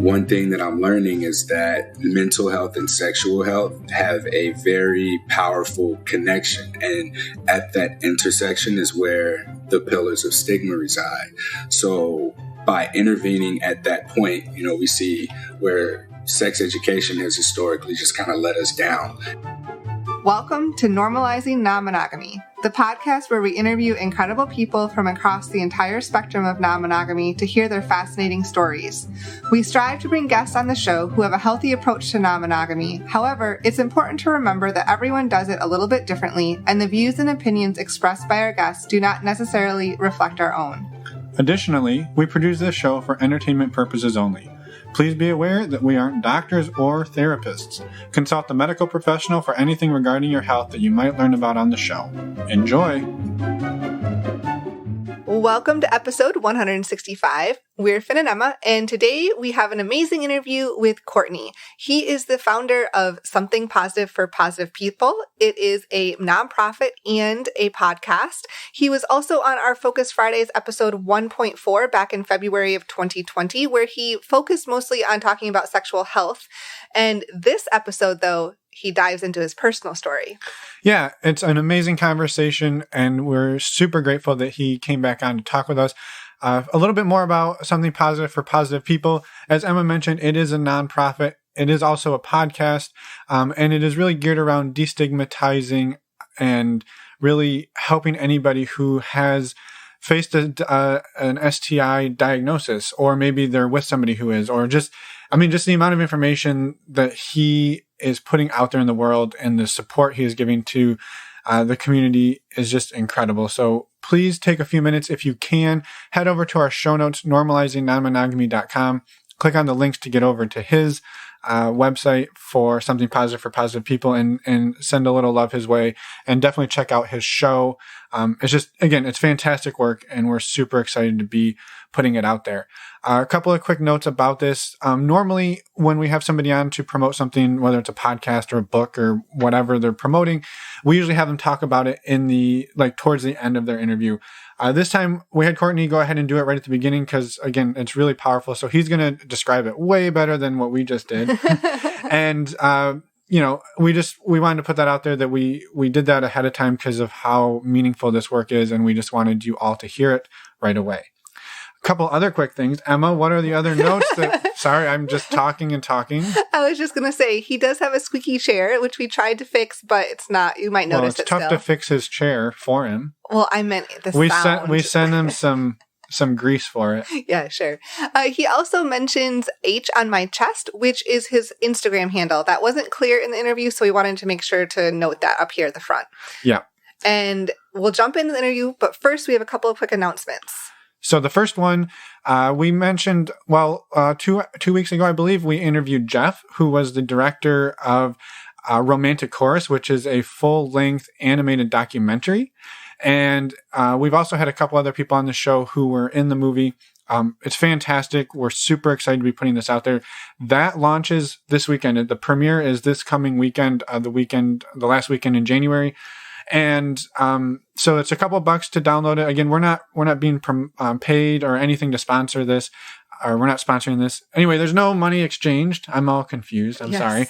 one thing that I'm learning is that mental health and sexual health have a very powerful connection. And at that intersection is where the pillars of stigma reside. So by intervening at that point, we see where sex education has historically just kind of let us down. Welcome to Normalizing Non-Monogamy, the podcast where we interview incredible people from across the entire spectrum of non-monogamy to hear their fascinating stories. We strive to bring guests on the show who have a healthy approach to non-monogamy. However, it's important to remember that everyone does it a little bit differently, and the views and opinions expressed by our guests do not necessarily reflect our own. Additionally, we produce this show for entertainment purposes only. Please be aware that we aren't doctors or therapists. Consult a medical professional for anything regarding your health that you might learn about on the show. Enjoy! Welcome to episode 165. We're Finn and Emma, and today we have an amazing interview with Courtney. He is the founder of Something Positive for Positive People. It is a nonprofit and a podcast. He was also on our Focus Fridays episode 1.4 back in February of 2020, where he focused mostly on talking about sexual health. And this episode, though, he dives into his personal story. Yeah, it's an amazing conversation, and we're super grateful that he came back on to talk with us. A little bit more about Something Positive for Positive People. As Emma mentioned, it is a nonprofit. It is also a podcast, and it is really geared around destigmatizing and really helping anybody who has faced an STI diagnosis, or maybe they're with somebody who is, or just the amount of information that he is putting out there in the world and the support he is giving to the community is just incredible. So please take a few minutes if you can. Head over to our show notes, normalizingnonmonogamy.com. Click on the links to get over to his website for Something Positive for Positive People and send a little love his way, and definitely check out his show. It's fantastic work, and we're super excited to be putting it out there. A couple of quick notes about this. Normally, when we have somebody on to promote something, whether it's a podcast or a book or whatever they're promoting, we usually have them talk about it towards the end of their interview. This time, we had Courtney go ahead and do it right at the beginning because, again, it's really powerful. So he's going to describe it way better than what we just did. And, we wanted to put that out there that we did that ahead of time because of how meaningful this work is. And we just wanted you all to hear it right away. A couple other quick things. Emma, what are the other notes sorry, I'm just talking and talking. I was just going to say, he does have a squeaky chair, which we tried to fix, but it's not, you might notice it still. It's tough to fix his chair for him. Well, I meant the sound. We sent him some grease for it. Yeah, sure. He also mentions H on my chest, which is his Instagram handle. That wasn't clear in the interview, so we wanted to make sure to note that up here at the front. Yeah. And we'll jump into the interview, but first we have a couple of quick announcements. So the first one, we mentioned, 2 weeks ago, I believe, we interviewed Jeff, who was the director of Romantic Chorus, which is a full-length animated documentary. And we've also had a couple other people on the show who were in the movie. It's fantastic. We're super excited to be putting this out there. That launches this weekend. The premiere is this coming weekend, the last weekend in January. And so it's a couple of bucks to download it. Again, we're not being paid or anything to sponsor this, or we're not sponsoring this. Anyway, there's no money exchanged. I'm all confused. I'm sorry.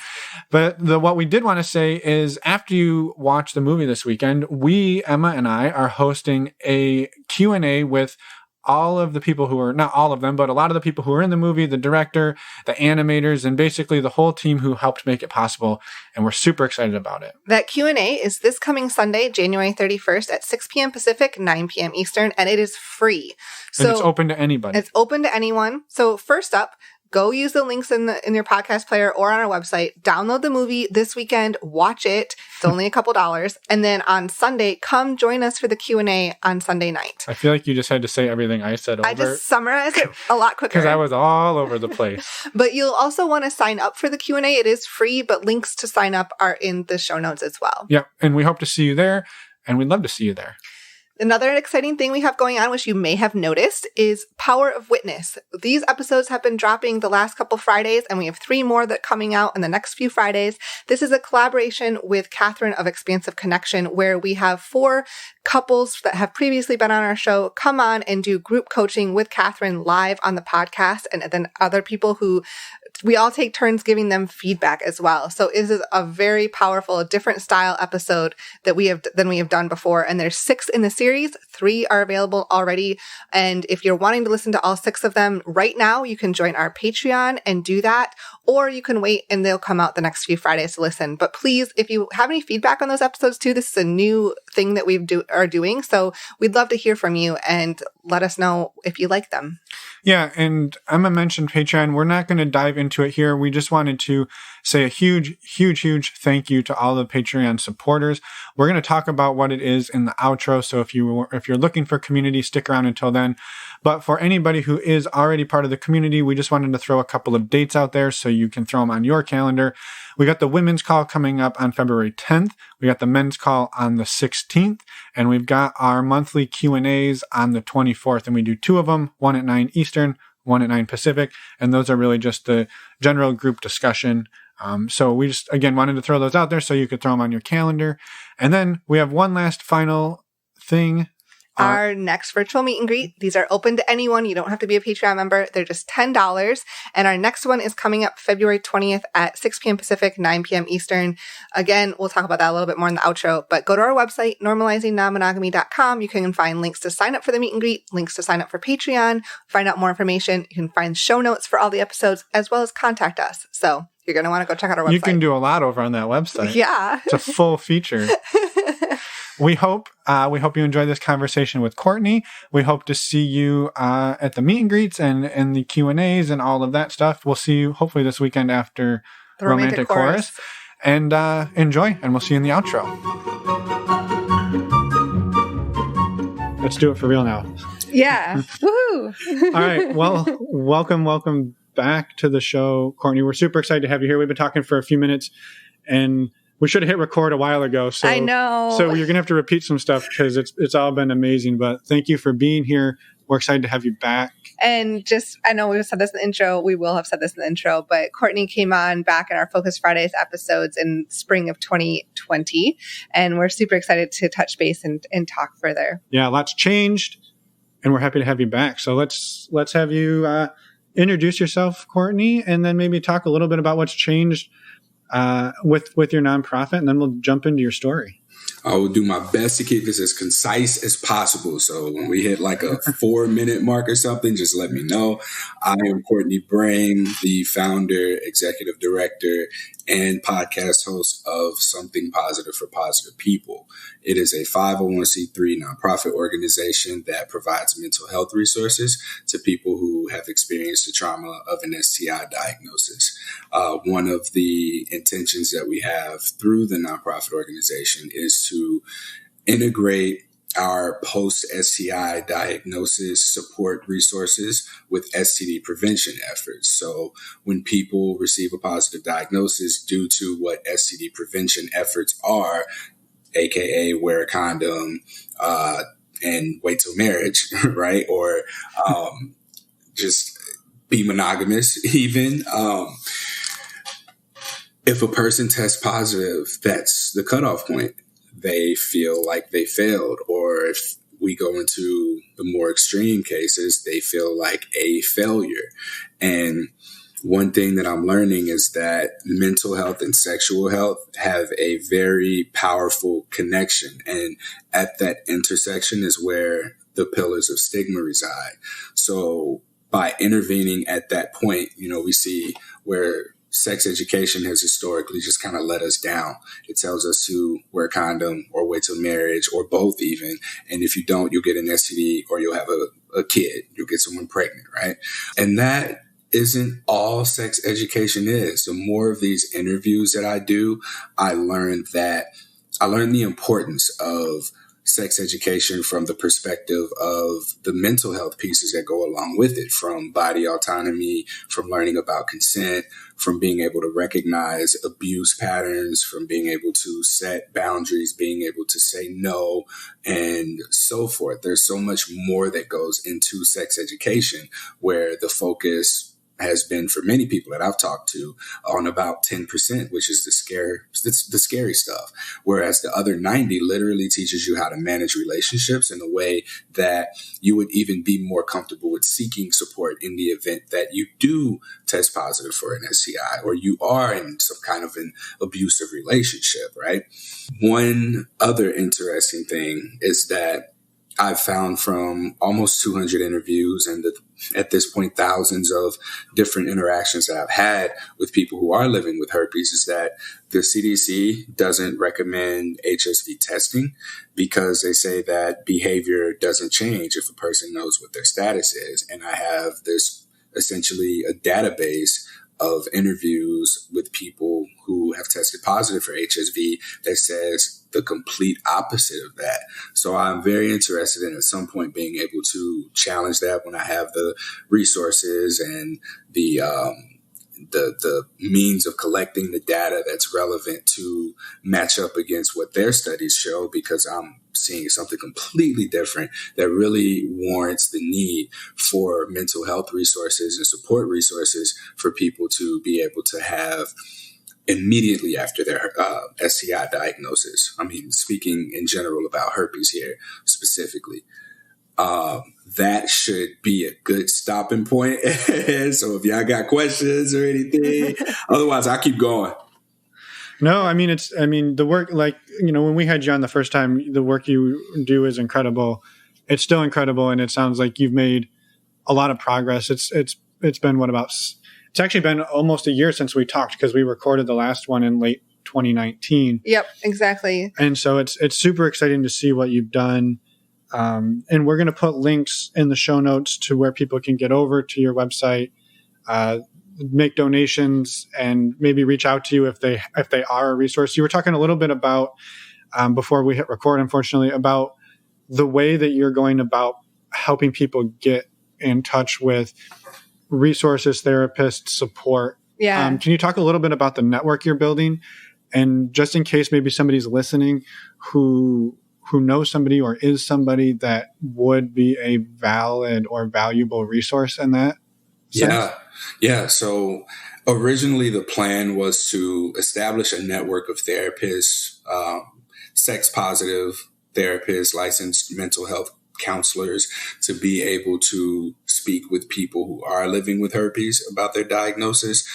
But what we did want to say is, after you watch the movie this weekend, Emma and I, are hosting a Q&A with all of the people who are, not all of them, but a lot of the people who are in the movie, the director, the animators, and basically the whole team who helped make it possible. And we're super excited about it. That Q&A is this coming Sunday, January 31st at 6 p.m. Pacific, 9 p.m. Eastern, and it is free. So and it's open to anybody. It's open to anyone. So first up, go use the links in your podcast player or on our website. Download the movie this weekend. Watch it. It's only a couple $. And then on Sunday, come join us for the Q&A on Sunday night. I feel like you just had to say everything I said over. I just summarized it a lot quicker. Because I was all over the place. But you'll also want to sign up for the Q&A. It is free, but links to sign up are in the show notes as well. Yep. And we hope to see you there. And we'd love to see you there. Another exciting thing we have going on, which you may have noticed, is Power of Witness. These episodes have been dropping the last couple Fridays, and we have 3 more that are coming out in the next few Fridays. This is a collaboration with Catherine of Expansive Connection, where we have 4 couples that have previously been on our show come on and do group coaching with Catherine live on the podcast, and then other people who we all take turns giving them feedback as well. So it is a very powerful, different style episode that we have done before. And there's 6 in the series. 3 are available already. And if you're wanting to listen to all 6 of them right now, you can join our Patreon and do that. Or you can wait and they'll come out the next few Fridays to listen. But please, if you have any feedback on those episodes too, this is a new thing that we are doing. So we'd love to hear from you and let us know if you like them. Yeah, and Emma mentioned Patreon. We're not going to dive into it here. We just wanted to say a huge, huge, huge thank you to all the Patreon supporters. We're going to talk about what it is in the outro. So if you're looking for community, stick around until then. But for anybody who is already part of the community, we just wanted to throw a couple of dates out there so you can throw them on your calendar. We got the women's call coming up on February 10th. We got the men's call on the 16th. And we've got our monthly Q&As on the 24th. And we do 2 of them, 1 at 9 Eastern, 1 at 9 Pacific. And those are really just the general group discussion. So we just, again, wanted to throw those out there so you could throw them on your calendar. And then we have one last final thing. Our next virtual meet and greet. These are open to anyone. You don't have to be a Patreon member. They're just $10. And our next one is coming up February 20th at 6 p.m. Pacific, 9 p.m. Eastern. Again, we'll talk about that a little bit more in the outro, but go to our website, normalizingnonmonogamy.com. You can find links to sign up for the meet and greet, links to sign up for Patreon, find out more information. You can find show notes for all the episodes, as well as contact us. So you're going to want to go check out our website. You can do a lot over on that website. Yeah. It's a full feature. We hope you enjoy this conversation with Courtney. We hope to see you at the meet and greets and the Q&As and all of that stuff. We'll see you hopefully this weekend after the romantic chorus. And enjoy, and we'll see you in the outro. Let's do it for real now. Yeah. Woohoo! All right. Well, welcome back to the show, Courtney. We're super excited to have you here. We've been talking for a few minutes, and we should have hit record a while ago. So I know. So you're going to have to repeat some stuff because it's all been amazing. But thank you for being here. We're excited to have you back. And I know we've said this in the intro. We will have said this in the intro, but Courtney came on back in our Focus Fridays episodes in spring of 2020. And we're super excited to touch base and talk further. Yeah, lots changed. And we're happy to have you back. So let's have you introduce yourself, Courtney, and then maybe talk a little bit about what's changed with your nonprofit, and then we'll jump into your story. I will do my best to keep this as concise as possible. So when we hit like a 4-minute mark or something, just let me know. I am Courtney Brain, the founder, executive director, and podcast host of Something Positive for Positive People. It is a 501c3 nonprofit organization that provides mental health resources to people who have experienced the trauma of an STI diagnosis. One of the intentions that we have through the nonprofit organization is to integrate our post-STI diagnosis support resources with STD prevention efforts. So when people receive a positive diagnosis due to what STD prevention efforts are, aka wear a condom and wait till marriage, right? Or just be monogamous even. If a person tests positive, that's the cutoff point. They feel like they failed. Or if we go into the more extreme cases, they feel like a failure. And one thing that I'm learning is that mental health and sexual health have a very powerful connection. And at that intersection is where the pillars of stigma reside. So by intervening at that point, we see where sex education has historically just kind of let us down. It tells us to wear a condom or wait till marriage or both even. And if you don't, you'll get an STD or you'll have a kid. You'll get someone pregnant, right? And that isn't all sex education is. The more of these interviews that I do, I learn the importance of sex education from the perspective of the mental health pieces that go along with it, from body autonomy, from learning about consent, from being able to recognize abuse patterns, from being able to set boundaries, being able to say no, and so forth. There's so much more that goes into sex education, where the focus has been, for many people that I've talked to, on about 10%, which is the scary stuff. Whereas the other 90 literally teaches you how to manage relationships in a way that you would even be more comfortable with seeking support in the event that you do test positive for an STI or you are in some kind of an abusive relationship, right? One other interesting thing is that I've found from almost 200 interviews and at this point, thousands of different interactions that I've had with people who are living with herpes is that the CDC doesn't recommend HSV testing because they say that behavior doesn't change if a person knows what their status is. And I have this essentially a database of interviews with people who have tested positive for HSV that says the complete opposite of that. So I'm very interested in at some point being able to challenge that when I have the resources and the means of collecting the data that's relevant to match up against what their studies show, because I'm seeing something completely different that really warrants the need for mental health resources and support resources for people to be able to have immediately after their STI diagnosis. I mean, speaking in general about herpes here specifically. That should be a good stopping point. So if y'all got questions or anything, otherwise I'll keep going. No, I mean, the work, like, when we had you on the first time, the work you do is incredible. It's still incredible. And it sounds like you've made a lot of progress. It's been it's actually been almost a year since we talked, because we recorded the last one in late 2019. Yep, exactly. And so it's super exciting to see what you've done. And we're going to put links in the show notes to where people can get over to your website, make donations, and maybe reach out to you if they are a resource. You were talking a little bit about, before we hit record, unfortunately, about the way that you're going about helping people get in touch with resources, therapists, support. Yeah. Can you talk a little bit about the network you're building? And just in case maybe somebody's listening who knows somebody or is somebody that would be a valid or valuable resource in that sense? Yeah. So originally the plan was to establish a network of therapists, sex positive therapists, licensed mental health counselors, to be able to speak with people who are living with herpes about their diagnosis,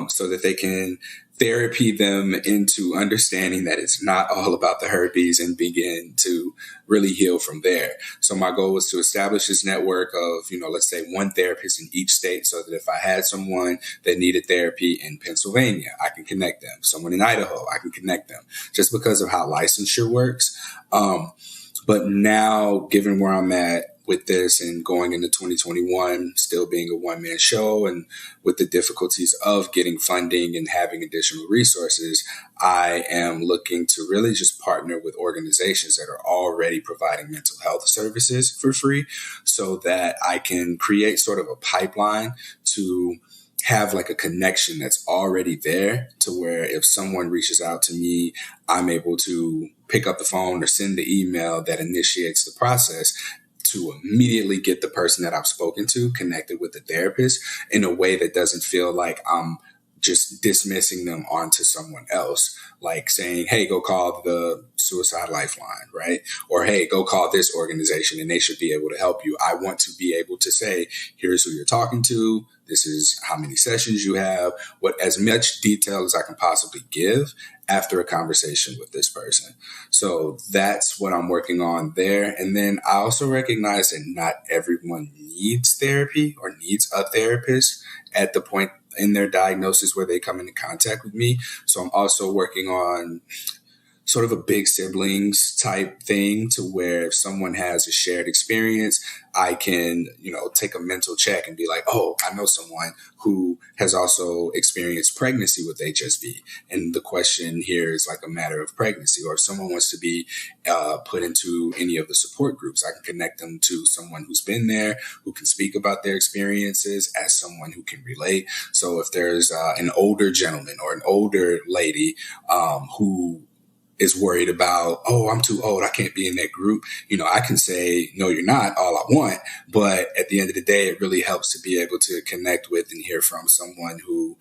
so that they can therapy them into understanding that it's not all about the herpes and begin to really heal from there. So my goal was to establish this network of, let's say one therapist in each state, so that if I had someone that needed therapy in Pennsylvania, I can connect them. Someone in Idaho, I can connect them, just because of how licensure works. But now, given where I'm at with this and going into 2021, still being a one-man show, and with the difficulties of getting funding and having additional resources, I am looking to really just partner with organizations that are already providing mental health services for free, so that I can create sort of a pipeline to have like a connection that's already there, to where if someone reaches out to me, I'm able to pick up the phone or send the email that initiates the process to immediately get the person that I've spoken to connected with the therapist in a way that doesn't feel like I'm just dismissing them onto someone else, like saying, hey, go call the Suicide Lifeline, right? Or, hey, go call this organization and they should be able to help you. I want to be able to say, here's who you're talking to. This is how many sessions you have, as much detail as I can possibly give after a conversation with this person. So that's what I'm working on there. And then I also recognize that not everyone needs therapy or needs a therapist at the point in their diagnosis where they come into contact with me. So I'm also working on sort of a big siblings type thing, to where if someone has a shared experience, I can, take a mental check and be like, oh, I know someone who has also experienced pregnancy with HSV. And the question here is like a matter of pregnancy. Or if someone wants to be put into any of the support groups, I can connect them to someone who's been there, who can speak about their experiences as someone who can relate. So if there's an older gentleman or an older lady who is worried about, oh, I'm too old, I can't be in that group, I can say, no, you're not, all I want. But at the end of the day, it really helps to be able to connect with and hear from someone who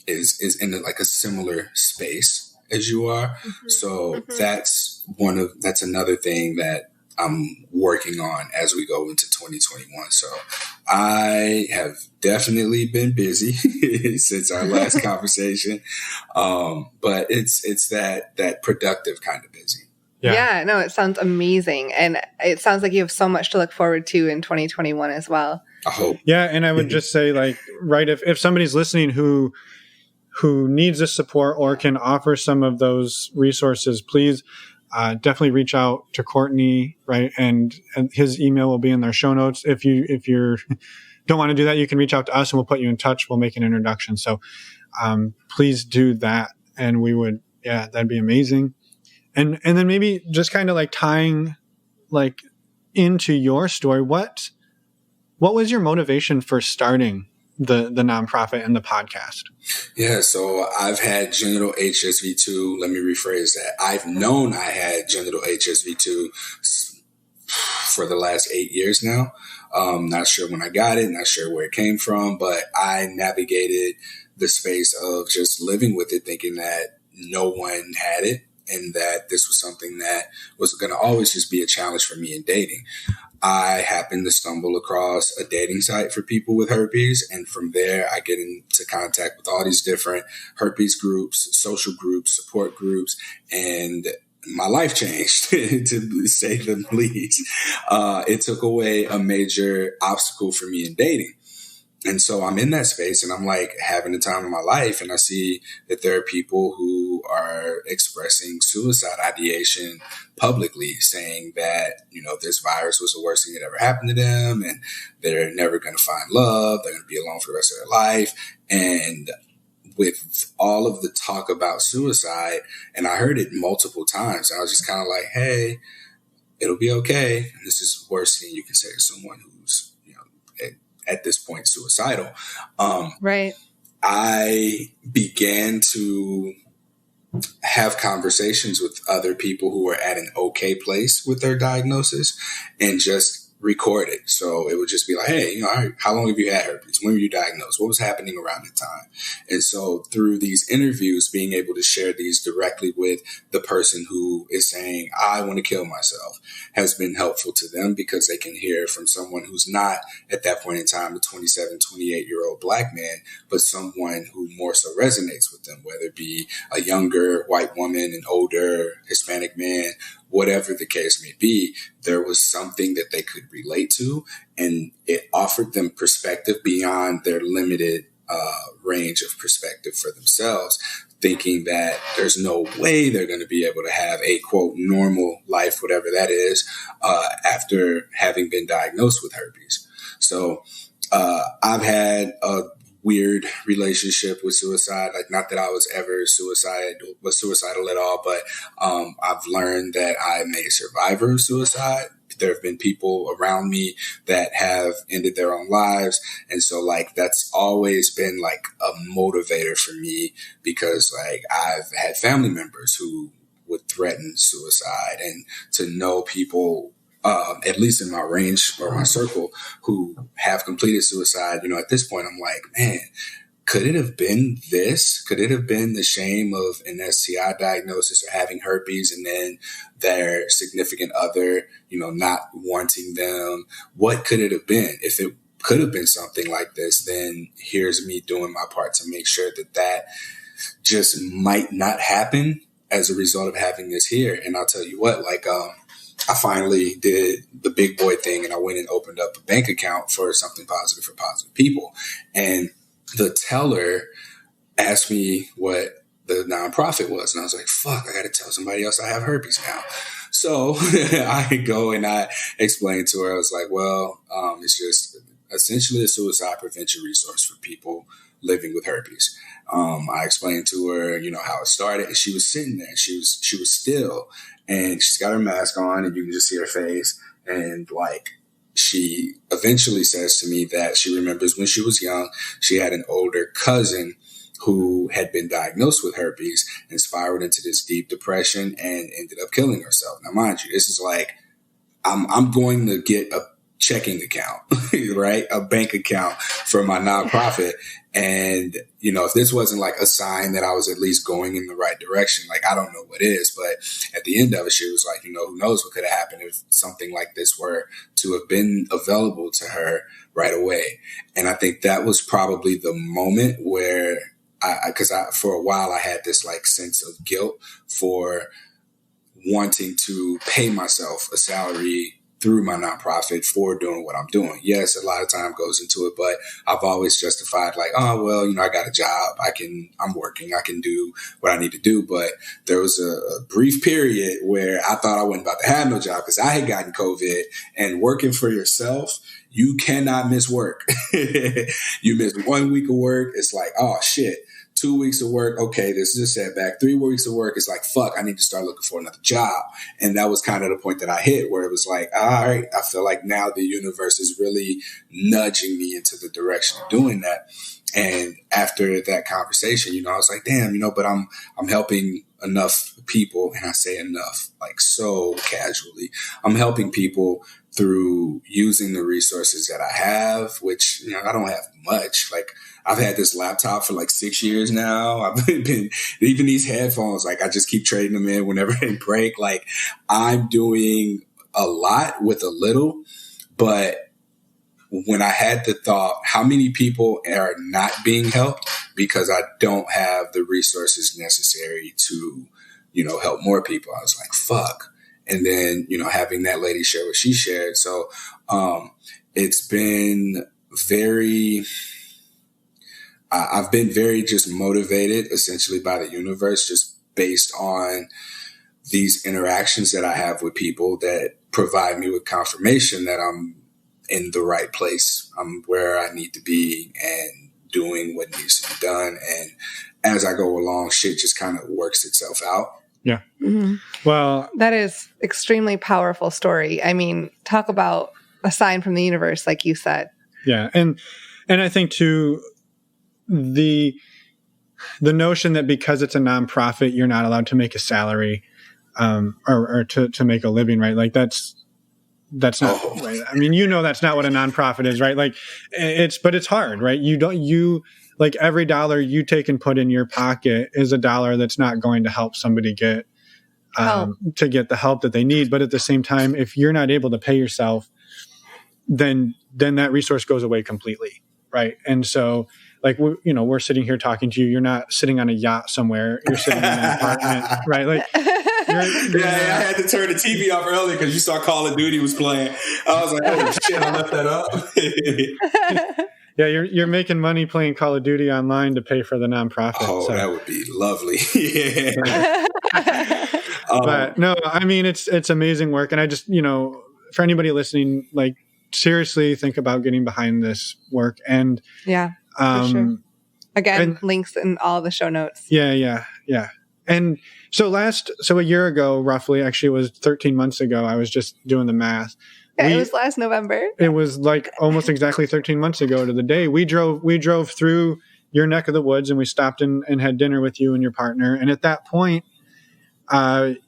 is in like a similar space as you are. Mm-hmm. So mm-hmm. that's another thing that I'm working on as we go into 2021. So I have definitely been busy since our last conversation. But it's that productive kind of busy. Yeah, no, it sounds amazing. And it sounds like you have so much to look forward to in 2021 as well. I hope. Yeah. And I would just say, like, right, if somebody's listening who needs this support or can offer some of those resources, please definitely reach out to Courtney, right? And his email will be in their show notes. If you don't want to do that, you can reach out to us and we'll put you in touch. We'll make an introduction. So please do that. And we would, that'd be amazing. And then maybe just kind of like tying like into your story, what was your motivation for starting the nonprofit and the podcast? Yeah, so I've had genital HSV2. Let me rephrase that. I've known I had genital HSV2 for the last 8 years now. Not sure when I got it, not sure where it came from, but I navigated the space of just living with it, thinking that no one had it and that this was something that was going to always just be a challenge for me in dating. I happened to stumble across a dating site for people with herpes. And from there, I get into contact with all these different herpes groups, social groups, support groups, and my life changed, to say the least. It took away a major obstacle for me in dating. And so I'm in that space and I'm like having the time of my life. And I see that there are people who are expressing suicide ideation publicly, saying that, this virus was the worst thing that ever happened to them and they're never going to find love. They're going to be alone for the rest of their life. And with all of the talk about suicide, and I heard it multiple times, I was just kind of like, hey, it'll be okay. And this is the worst thing you can say to someone who's, at this point, suicidal. Right. I began to have conversations with other people who were at an okay place with their diagnosis and just record it. So it would just be like, hey, all right, how long have you had herpes? When were you diagnosed? What was happening around the time? And so through these interviews, being able to share these directly with the person who is saying, I want to kill myself, has been helpful to them because they can hear from someone who's not at that point in time a 27, 28-year-old Black man, but someone who more so resonates with them, whether it be a younger white woman, an older Hispanic man, whatever the case may be. There was something that they could relate to, and it offered them perspective beyond their limited range of perspective for themselves, thinking that there's no way they're going to be able to have a, quote, normal life, whatever that is, after having been diagnosed with herpes. So I've had a weird relationship with suicide. Like, not that I was ever suicidal at all, but I've learned that I'm a survivor of suicide. There have been people around me that have ended their own lives. And so like, that's always been like a motivator for me, because like I've had family members who would threaten suicide, and to know people, at least in my range or my circle, who have completed suicide, at this point, I'm like, man, could it have been this? Could it have been the shame of an STI diagnosis or having herpes, and then their significant other, not wanting them? What could it have been? If it could have been something like this, then here's me doing my part to make sure that just might not happen as a result of having this here. And I'll tell you what, like, I finally did the big boy thing, and I went and opened up a bank account for Something Positive for Positive People. And the teller asked me what the nonprofit was. And I was like, fuck, I got to tell somebody else I have herpes now. So I go and I explained to her, I was like, well, it's just essentially a suicide prevention resource for people living with herpes. I explained to her, how it started, and she was sitting there. She was still, and she's got her mask on, and you can just see her face. And she eventually says to me that she remembers when she was young, she had an older cousin who had been diagnosed with herpes and spiraled into this deep depression and ended up killing herself. Now, mind you, this is I'm going to get a checking account, right? A bank account for my nonprofit. And, if this wasn't a sign that I was at least going in the right direction, I don't know what is, but at the end of it, she was like, who knows what could have happened if something like this were to have been available to her right away. And I think that was probably the moment where because for a while I had this sense of guilt for wanting to pay myself a salary through my nonprofit for doing what I'm doing. Yes, a lot of time goes into it, but I've always justified I got a job. I'm working. I can do what I need to do. But there was a brief period where I thought I wasn't about to have no job because I had gotten COVID, and working for yourself, you cannot miss work. You miss 1 week of work. It's oh shit. 2 weeks of work, okay, this is a setback. 3 weeks of work, it's fuck, I need to start looking for another job. And that was kind of the point that I hit where it was all right, I feel now the universe is really nudging me into the direction of doing that. And after that conversation, I was like, damn, but I'm helping enough people, and I say enough, so casually. I'm helping people through using the resources that I have, which, I don't have much. I've had this laptop for 6 years now. I've been, even these headphones, I just keep trading them in whenever they break. I'm doing a lot with a little, but when I had the thought, how many people are not being helped because I don't have the resources necessary to, help more people, I was like, fuck. And then, having that lady share what she shared. So, it's been I've been very just motivated essentially by the universe, just based on these interactions that I have with people that provide me with confirmation that I'm in the right place. I'm where I need to be and doing what needs to be done. And as I go along, shit just kind of works itself out. Yeah. Mm-hmm. Well, that is extremely powerful story. I mean, talk about a sign from the universe, like you said. Yeah. And I think too, the notion that because it's a nonprofit, you're not allowed to make a salary, or to make a living, right? That's not right. I mean, that's not what a nonprofit is, right? But it's hard, right? Every dollar you take and put in your pocket is a dollar that's not going to help somebody get to get the help that they need. But at the same time, if you're not able to pay yourself, then that resource goes away completely, right? And so, we're sitting here talking to you. You're not sitting on a yacht somewhere. You're sitting in an apartment, right? I had to turn the TV off early because you saw Call of Duty was playing. I was like, oh shit, I left that up. Yeah, you're making money playing Call of Duty online to pay for the nonprofit. Oh, so. That would be lovely. Yeah. But no, I mean, it's amazing work. And I just, for anybody listening, seriously think about getting behind this work. And yeah, for sure. Again, links in all the show notes. Yeah. And so a year ago, roughly, actually it was 13 months ago, I was just doing the math. Yeah, it was last November. It was almost exactly 13 months ago to the day. We drove through your neck of the woods and we stopped and had dinner with you and your partner. And at that point,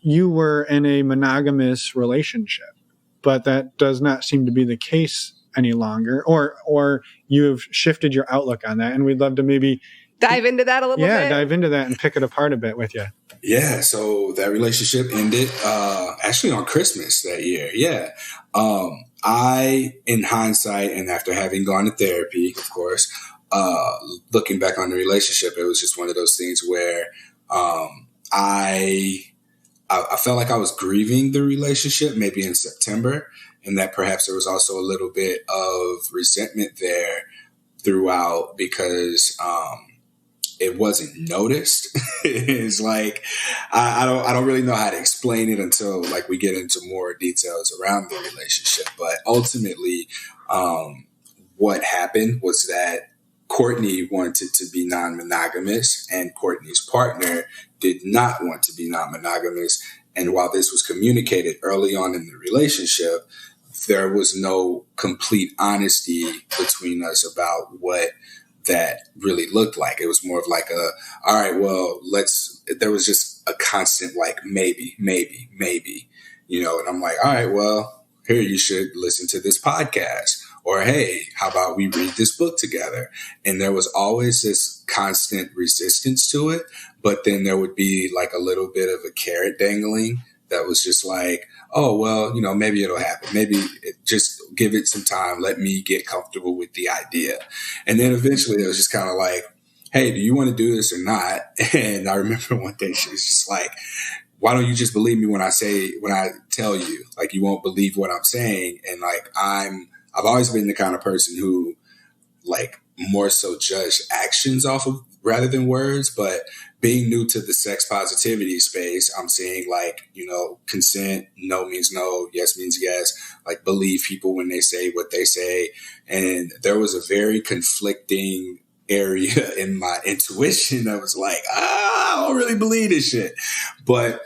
you were in a monogamous relationship, but that does not seem to be the case any longer, or you have shifted your outlook on that. And we'd love to maybe dive into that a little bit. Yeah, dive into that and pick it apart a bit with you. Yeah, so that relationship ended actually on Christmas that year. Yeah. I, in hindsight, and after having gone to therapy, of course, looking back on the relationship, it was just one of those things where I felt like I was grieving the relationship maybe in September, and that perhaps there was also a little bit of resentment there throughout because it wasn't noticed. It's like, I don't really know how to explain it until like we get into more details around the relationship. But ultimately, what happened was that Courtney wanted to be non-monogamous and Courtney's partner did not want to be non-monogamous. And while this was communicated early on in the relationship, there was no complete honesty between us about what that really looked like. It was more of like all right, well, there was just a constant like, maybe, and I'm like, all right, well, here, you should listen to this podcast. Or, hey, how about we read this book together? And there was always this constant resistance to it. But then there would be like a little bit of a carrot dangling that was just like, oh, well, maybe it'll happen. Maybe just give it some time. Let me get comfortable with the idea. And then eventually it was just kind of like, hey, do you want to do this or not? And I remember one day she was just like, why don't you just believe me when I tell you? Like, you won't believe what I'm saying. And like, I've always been the kind of person who like more so judge actions off of rather than words. But being new to the sex positivity space, I'm seeing like, consent, no means no, yes means yes, like believe people when they say what they say. And there was a very conflicting area in my intuition that was like, I don't really believe this shit. But,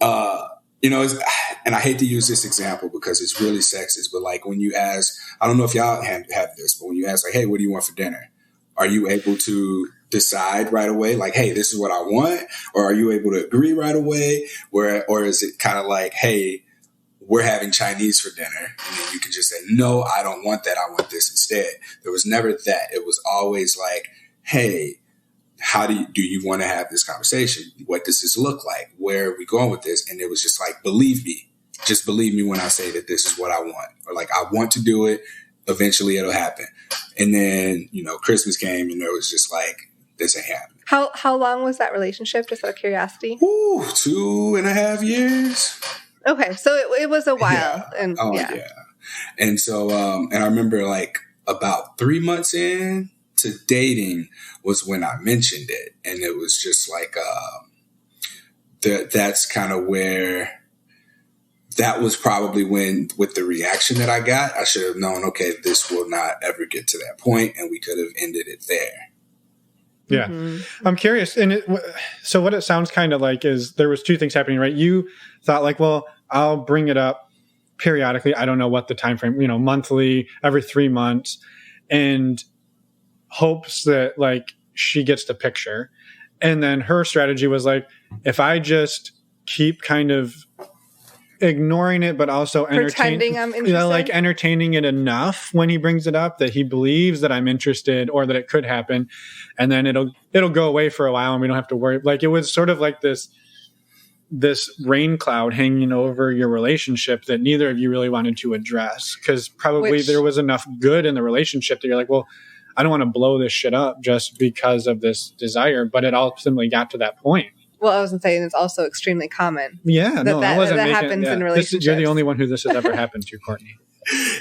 and I hate to use this example because it's really sexist, but like when you ask, I don't know if y'all have this, but when you ask like, hey, what do you want for dinner? Are you able to decide right away? Like, hey, this is what I want. Or are you able to agree right away? Or is it kind of like, hey, we're having Chinese for dinner. And then you can just say, no, I don't want that. I want this instead. There was never that. It was always like, hey, how do you want to have this conversation? What does this look like? Where are we going with this? And it was just like, believe me. Just believe me when I say that this is what I want. Or like, I want to do it. Eventually it'll happen. And then, Christmas came and it was just like, this ain't happening. How long was that relationship, just out of curiosity? 2.5 years. Okay, so it was a while. Yeah. Yeah. And so, and I remember like about 3 months in to dating was when I mentioned it. And it was just like, that's kind of where, that was probably when, with the reaction that I got, I should have known, okay, this will not ever get to that point, and we could have ended it there. Yeah. Mm-hmm. I'm curious. And so what it sounds kind of like is there was two things happening, right? You thought like, well, I'll bring it up periodically. I don't know what the time frame, monthly, every 3 months, and hopes that like she gets the picture. And then her strategy was like, if I just keep kind of ignoring it, but also pretending I'm interested, like entertaining it enough when he brings it up that he believes that I'm interested or that it could happen, and then it'll go away for a while and we don't have to worry. Like it was sort of like this rain cloud hanging over your relationship that neither of you really wanted to address, because probably there was enough good in the relationship that you're like, well, I don't want to blow this shit up just because of this desire, but it ultimately got to that point. Well, I wasn't saying it's also extremely common. Yeah, that happens in relationships. You're the only one who this has ever happened to, Courtney.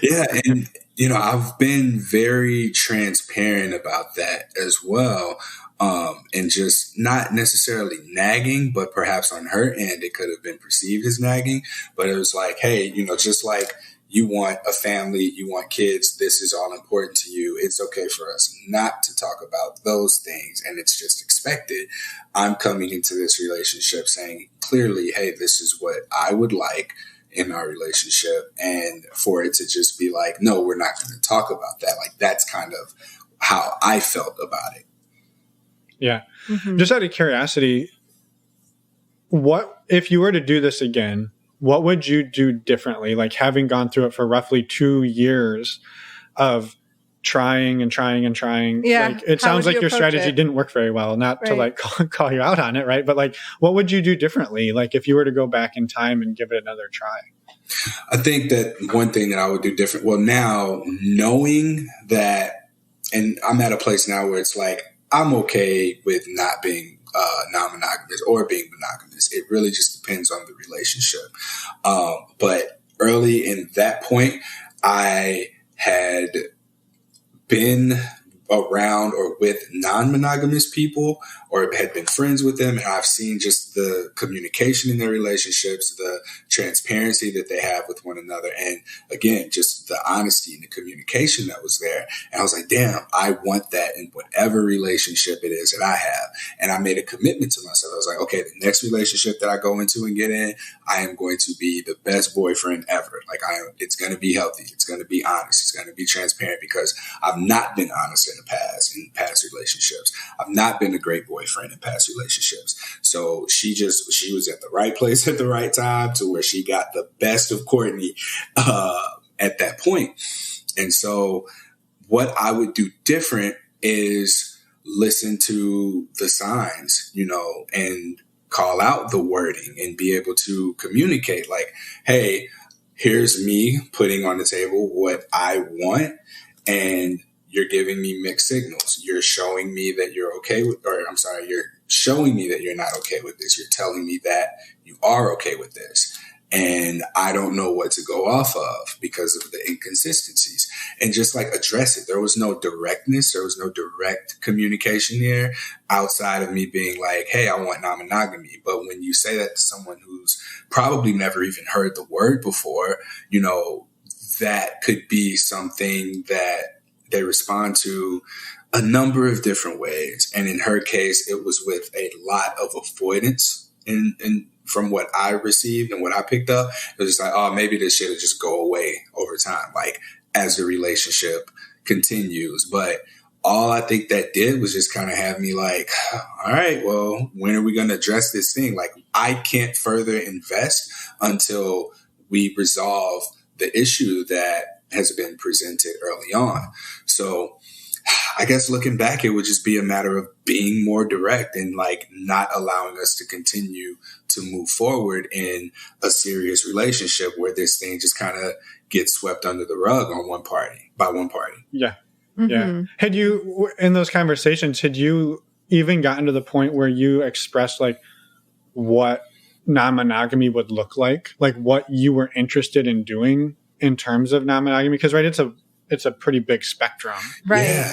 Yeah, and I've been very transparent about that as well, and just not necessarily nagging, but perhaps on her end it could have been perceived as nagging. But it was like, hey, just like you want a family, you want kids, this is all important to you. It's okay for us not to talk about those things, and it's just expected. I'm coming into this relationship saying clearly, hey, this is what I would like in our relationship. And for it to just be like, no, we're not going to talk about that. Like, that's kind of how I felt about it. Yeah. Mm-hmm. Just out of curiosity, what, if you were to do this again, what would you do differently? Like, having gone through it for roughly 2 years of trying and trying and trying. Yeah. Like, it sounds like your strategy didn't work very well, not to like call you out on it, right? But like, what would you do differently? Like, if you were to go back in time and give it another try? I think that one thing that I would do different, well, now knowing that, and I'm at a place now where it's like, I'm okay with not being non-monogamous or being monogamous. It really just depends on the relationship. But early in that point, I had been around or with non-monogamous people or had been friends with them, and I've seen just the communication in their relationships, the transparency that they have with one another, and again, just the honesty and the communication that was there. And I was like, damn, I want that in whatever relationship it is that I have. And I made a commitment to myself. I was like, okay, the next relationship that I go into and get in, I am going to be the best boyfriend ever. Like it's going to be healthy. It's going to be honest. It's going to be transparent, because I've not been honest in past relationships. I've not been a great boyfriend in past relationships. So she was at the right place at the right time, to where she got the best of Courtney at that point. And so what I would do different is listen to the signs, and call out the wording and be able to communicate like, hey, here's me putting on the table what I want, and you're giving me mixed signals. You're showing me that you're okay with, you're showing me that you're not okay with this. You're telling me that you are okay with this. And I don't know what to go off of because of the inconsistencies, and just like address it. There was no directness. There was no direct communication there outside of me being like, hey, I want non-monogamy. But when you say that to someone who's probably never even heard the word before, that could be something that they respond to a number of different ways. And in her case, it was with a lot of avoidance in from what I received and what I picked up. It was just like, oh, maybe this shit will just go away over time, like as the relationship continues. But all I think that did was just kind of have me like, all right, well, when are we going to address this thing? Like, I can't further invest until we resolve the issue that has been presented early on. So I guess looking back, it would just be a matter of being more direct and like not allowing us to continue to move forward in a serious relationship where this thing just kind of gets swept under the rug by one party. Yeah. Mm-hmm. Yeah. Had you, in those conversations, had you even gotten to the point where you expressed like what non-monogamy would look like what you were interested in doing in terms of non-monogamy? Because it's a pretty big spectrum. Right. Yeah.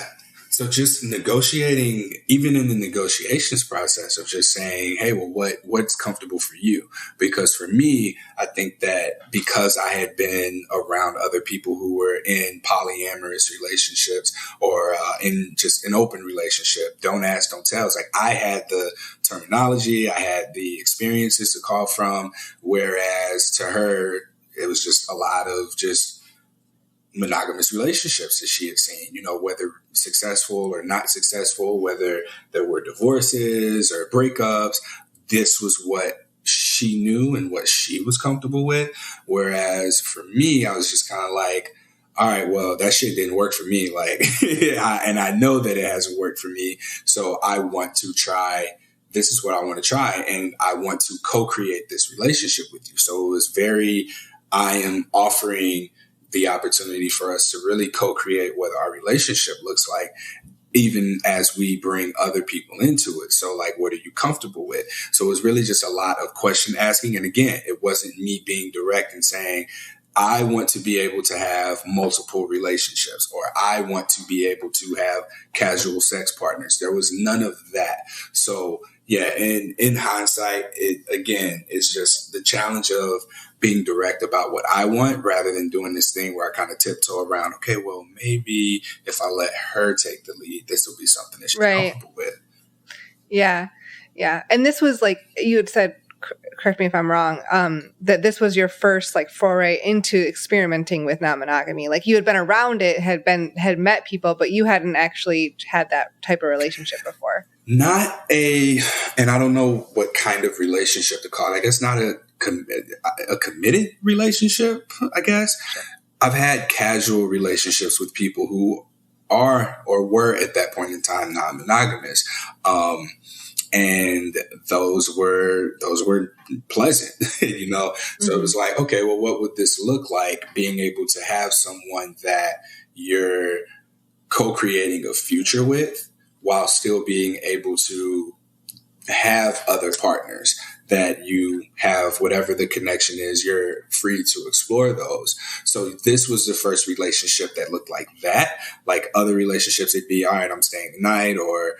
So just negotiating, even in the negotiations process of just saying, hey, well, what's comfortable for you? Because for me, I think that because I had been around other people who were in polyamorous relationships or in just an open relationship, don't ask, don't tell. It's like I had the terminology, I had the experiences to call from, whereas to her, it was just a lot of just monogamous relationships that she had seen, whether successful or not successful, whether there were divorces or breakups. This was what she knew and what she was comfortable with. Whereas for me, I was just kind of like, all right, well, that shit didn't work for me. Like, and I know that it hasn't worked for me. So I want to try. This is what I want to try. And I want to co-create this relationship with you. So it was I am offering the opportunity for us to really co-create what our relationship looks like, even as we bring other people into it. So like, what are you comfortable with? So it was really just a lot of question asking. And again, it wasn't me being direct and saying, I want to be able to have multiple relationships, or I want to be able to have casual sex partners. There was none of that. So yeah, and in hindsight, it's just the challenge of being direct about what I want rather than doing this thing where I kind of tiptoe around, okay, well, maybe if I let her take the lead, this will be something that she's comfortable with. Yeah. Yeah. And this was like, you had said, correct me if I'm wrong, that this was your first like foray into experimenting with non-monogamy. Like you had been around it, had met people, but you hadn't actually had that type of relationship before. And I don't know what kind of relationship to call it. I guess not a committed relationship, I guess. Sure. I've had casual relationships with people who are or were at that point in time non-monogamous. And those were pleasant, So mm-hmm. It was like, okay, well, what would this look like being able to have someone that you're co-creating a future with while still being able to have other partners? that you have whatever the connection is, you're free to explore those. So this was the first relationship that looked like that. Like other relationships, it'd be, all right, I'm staying the night, or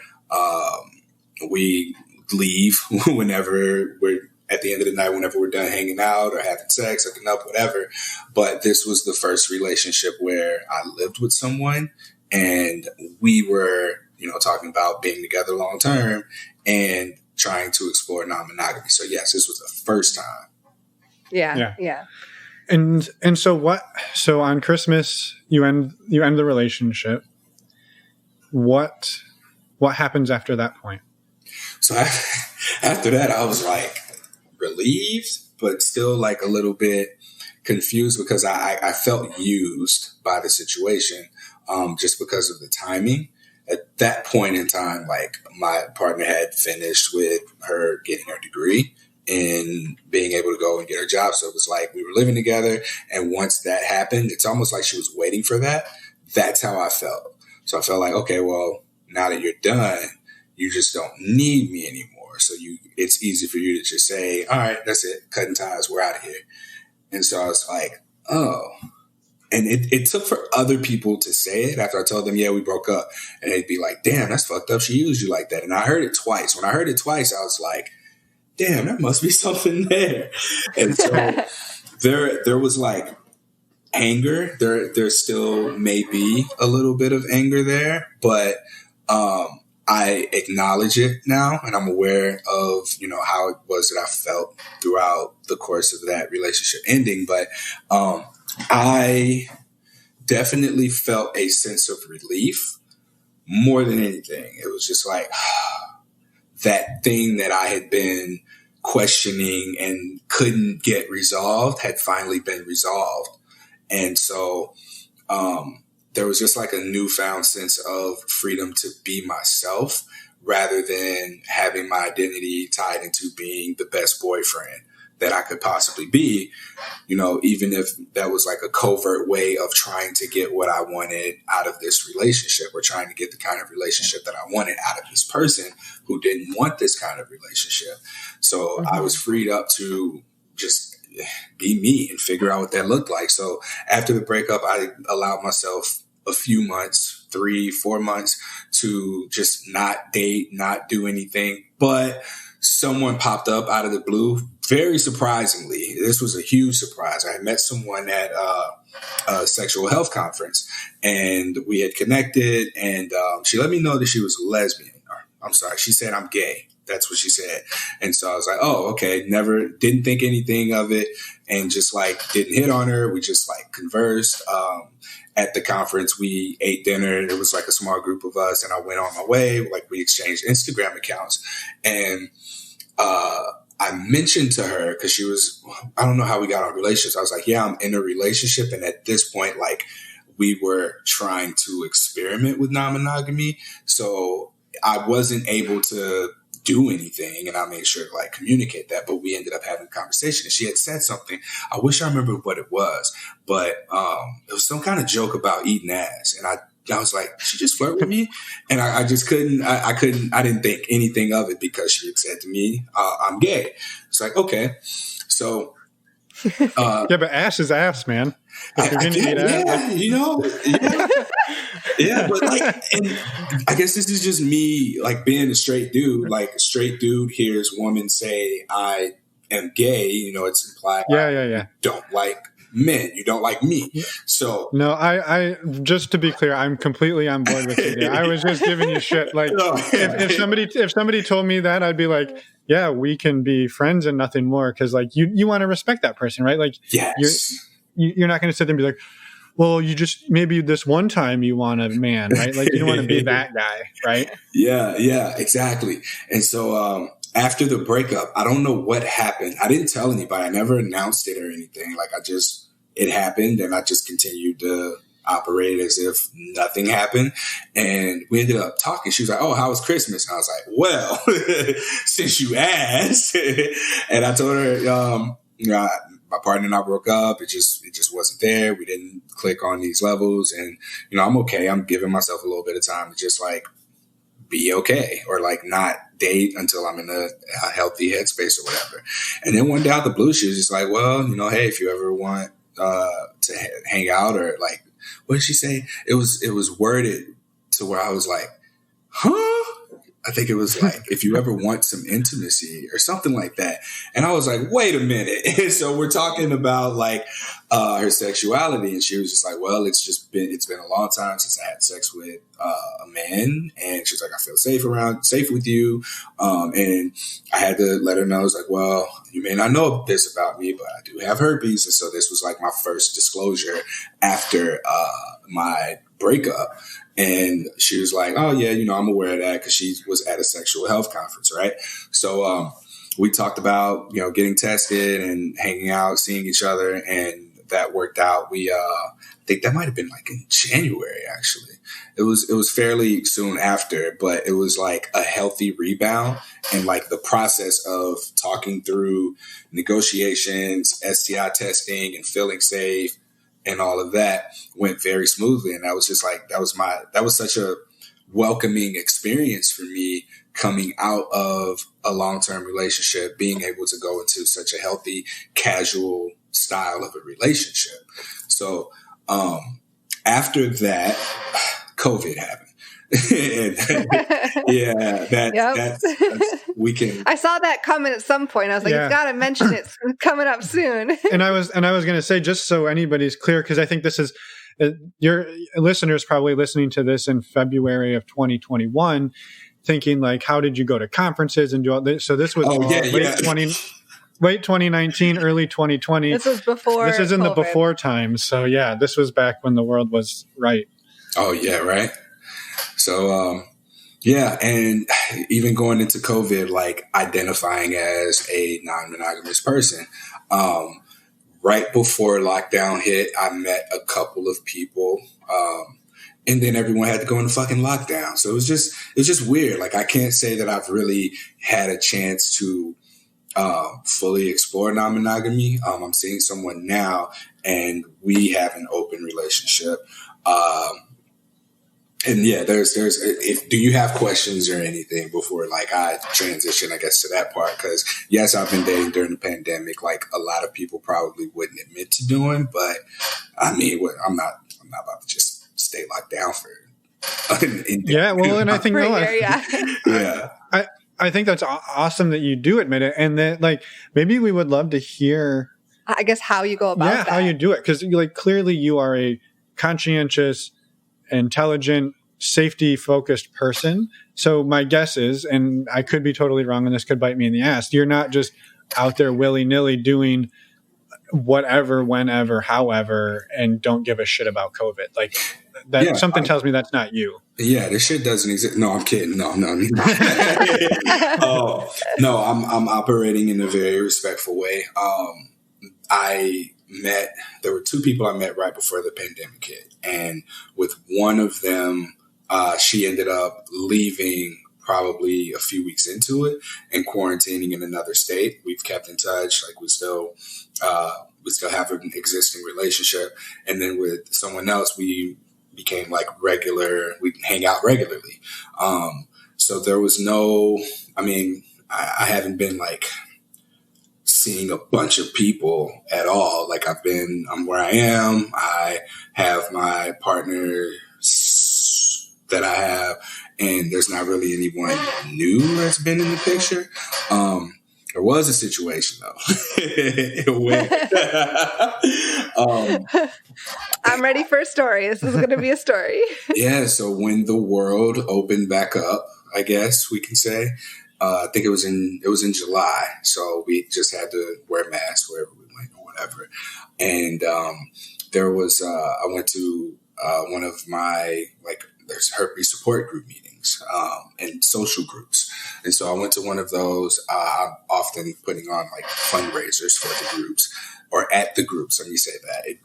we leave whenever we're at the end of the night, whenever we're done hanging out or having sex, hooking up, whatever. But this was the first relationship where I lived with someone and we were, talking about being together long term and trying to explore non-monogamy. So yes, this was the first time. Yeah. And so on Christmas you end the relationship. What happens after that point? So after that, I was like relieved, but still like a little bit confused because I felt used by the situation, just because of the timing. At that point in time, like my partner had finished with her getting her degree and being able to go and get her job. So it was like we were living together. And once that happened, it's almost like she was waiting for that. That's how I felt. So I felt like, okay, well, now that you're done, you just don't need me anymore. So it's easy for you to just say, all right, that's it. Cutting ties. We're out of here. And so I was like, oh. And it took for other people to say it after I told them, yeah, we broke up. And they'd be like, damn, that's fucked up. She used you like that. And I heard it twice. When I heard it twice, I was like, damn, there must be something there. And so there was like anger. There still may be a little bit of anger there, but I acknowledge it now, and I'm aware of, how it was that I felt throughout the course of that relationship ending. But I definitely felt a sense of relief more than anything. It was just like that thing that I had been questioning and couldn't get resolved had finally been resolved. And so there was just like a newfound sense of freedom to be myself rather than having my identity tied into being the best boyfriend that I could possibly be, even if that was like a covert way of trying to get what I wanted out of this relationship, or trying to get the kind of relationship that I wanted out of this person who didn't want this kind of relationship. So I was freed up to just be me and figure out what that looked like. So after the breakup, I allowed myself a few months, 3-4 months, to just not date, not do anything. But someone popped up out of the blue, very surprisingly. This was a huge surprise. I had met someone at a sexual health conference, and we had connected, and she let me know that she was lesbian. She said, I'm gay. That's what she said. And so I was like, oh, okay. Didn't think anything of it, and just like didn't hit on her. We just like conversed. At the conference, we ate dinner. It was like a small group of us, and I went on my way. Like we exchanged Instagram accounts, and I mentioned to her, because she was, I don't know how we got on relationships. I was like, yeah, I'm in a relationship. And at this point, like we were trying to experiment with non-monogamy. So I wasn't able to do anything, and I made sure to like communicate that, but we ended up having a conversation, and she had said something. I wish I remembered what it was, but it was some kind of joke about eating ass. And I was like, she just flirt with me. And I just couldn't, I didn't think anything of it because she had said to me, I'm gay. It's like, okay. So, yeah, but ass is ass, man. If you're gonna eat ass, yeah, but like, and I guess this is just me, like being a straight dude. Like a straight dude hears woman say, I am gay, it's implied. Yeah. Don't like men. You don't like me. So no, I just to be clear, I'm completely on board with you. I was just giving you shit. Like if somebody told me that, I'd be like, yeah, we can be friends and nothing more, because like you want to respect that person, right? Like you're not going to sit there and be like, well, you just maybe this one time you want a man, right? Like you don't want to be that guy, right? Yeah, exactly. And so after the breakup, I don't know what happened. I didn't tell anybody. I never announced it or anything. Like it happened, and I just continued to operate as if nothing happened. And we ended up talking. She was like, oh, how was Christmas? And I was like, well, since you asked. And I told her, my partner and I broke up. It just wasn't there. We didn't click on these levels. And, I'm okay. I'm giving myself a little bit of time to just like be okay, or like not date until I'm in a healthy headspace or whatever. And then one day out the blue, she was just like, well, hey, if you ever want to hang out, or like, what did she say? It was worded to where I was like, huh? I think it was like, if you ever want some intimacy or something like that. And I was like, wait a minute. And so we're talking about like her sexuality. And she was just like, well, it's been a long time since I had sex with a man. And she was like, I feel safe with you. And I had to let her know, I was like, well, you may not know this about me, but I do have herpes. And so this was like my first disclosure after my breakup. And she was like, oh, yeah, I'm aware of that, because she was at a sexual health conference, right? So we talked about, getting tested and hanging out, seeing each other, and that worked out. I think that might have been like in January, actually. It was fairly soon after, but it was like a healthy rebound, and like the process of talking through negotiations, STI testing, and feeling safe, and all of that went very smoothly. And that was just like, that was such a welcoming experience for me, coming out of a long-term relationship, being able to go into such a healthy, casual style of a relationship. So after that, COVID happened. Yeah, that's we can. I saw that coming at some point. I was like, you've got to mention it. It's coming up soon. and I was going to say, just so anybody's clear, because I think this is your listeners probably listening to this in February of 2021, thinking like, how did you go to conferences and do all this? So this was late 2019, early 2020. This was before. This is in COVID. the before times. So yeah, this was back when the world was right. Oh yeah, right. So, and even going into COVID, like identifying as a non-monogamous person, right before lockdown hit, I met a couple of people, and then everyone had to go into fucking lockdown. So it was just weird. Like, I can't say that I've really had a chance to fully explore non-monogamy. I'm seeing someone now, and we have an open relationship. And yeah, do you have questions or anything before like I transition, I guess, to that part? Because yes, I've been dating during the pandemic, like a lot of people probably wouldn't admit to doing, but I mean, I'm not about to just stay locked down for. Yeah, well, and I think yeah. I think that's awesome that you do admit it, and that like maybe we would love to hear, I guess, how you go about that. How you do it, because like clearly you are a conscientious, intelligent, safety-focused person. So my guess is, and I could be totally wrong, and this could bite me in the ass, you're not just out there willy-nilly doing whatever, whenever, however, and don't give a shit about COVID. Like that, something tells me that's not you. Yeah, this shit doesn't exist. No, I'm kidding. No. No, I'm operating in a very respectful way. There were two people I met right before the pandemic hit. And with one of them, she ended up leaving probably a few weeks into it and quarantining in another state. We've kept in touch. Like we still have an existing relationship. And then with someone else, we became like we hang out regularly. So there was I haven't been like seeing a bunch of people at all. Like I'm where I am. I have my partner that I have, and there's not really anyone new that's been in the picture. There was a situation though. I'm ready for a story. This is going to be a story. Yeah. So when the world opened back up, I guess we can say, I think it was in July. So we just had to wear masks wherever we went or whatever. And there was I went to one of my there's herpes support group meetings and social groups. And so I went to one of those. I'm often putting on like fundraisers for the groups or at the groups. Let me say that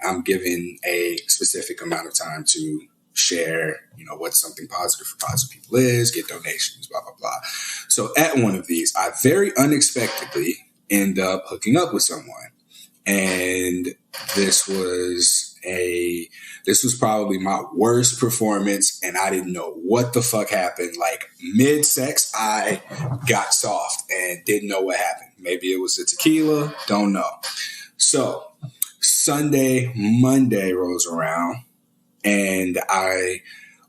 I'm given a specific amount of time to share, what something positive for positive people is, get donations, blah, blah, blah. So at one of these, I very unexpectedly end up hooking up with someone. And this was this was probably my worst performance, and I didn't know what the fuck happened. Like mid-sex, I got soft and didn't know what happened. Maybe it was the tequila, don't know. So Monday rolls around, and I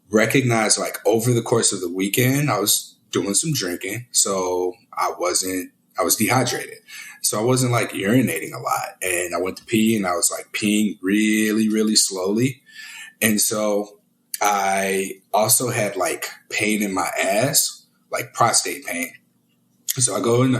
recognized, like, over the course of the weekend, I was doing some drinking. So I was dehydrated. So I wasn't like urinating a lot. And I went to pee, and I was like peeing really, really slowly. And so I also had like pain in my ass, like prostate pain. So I go in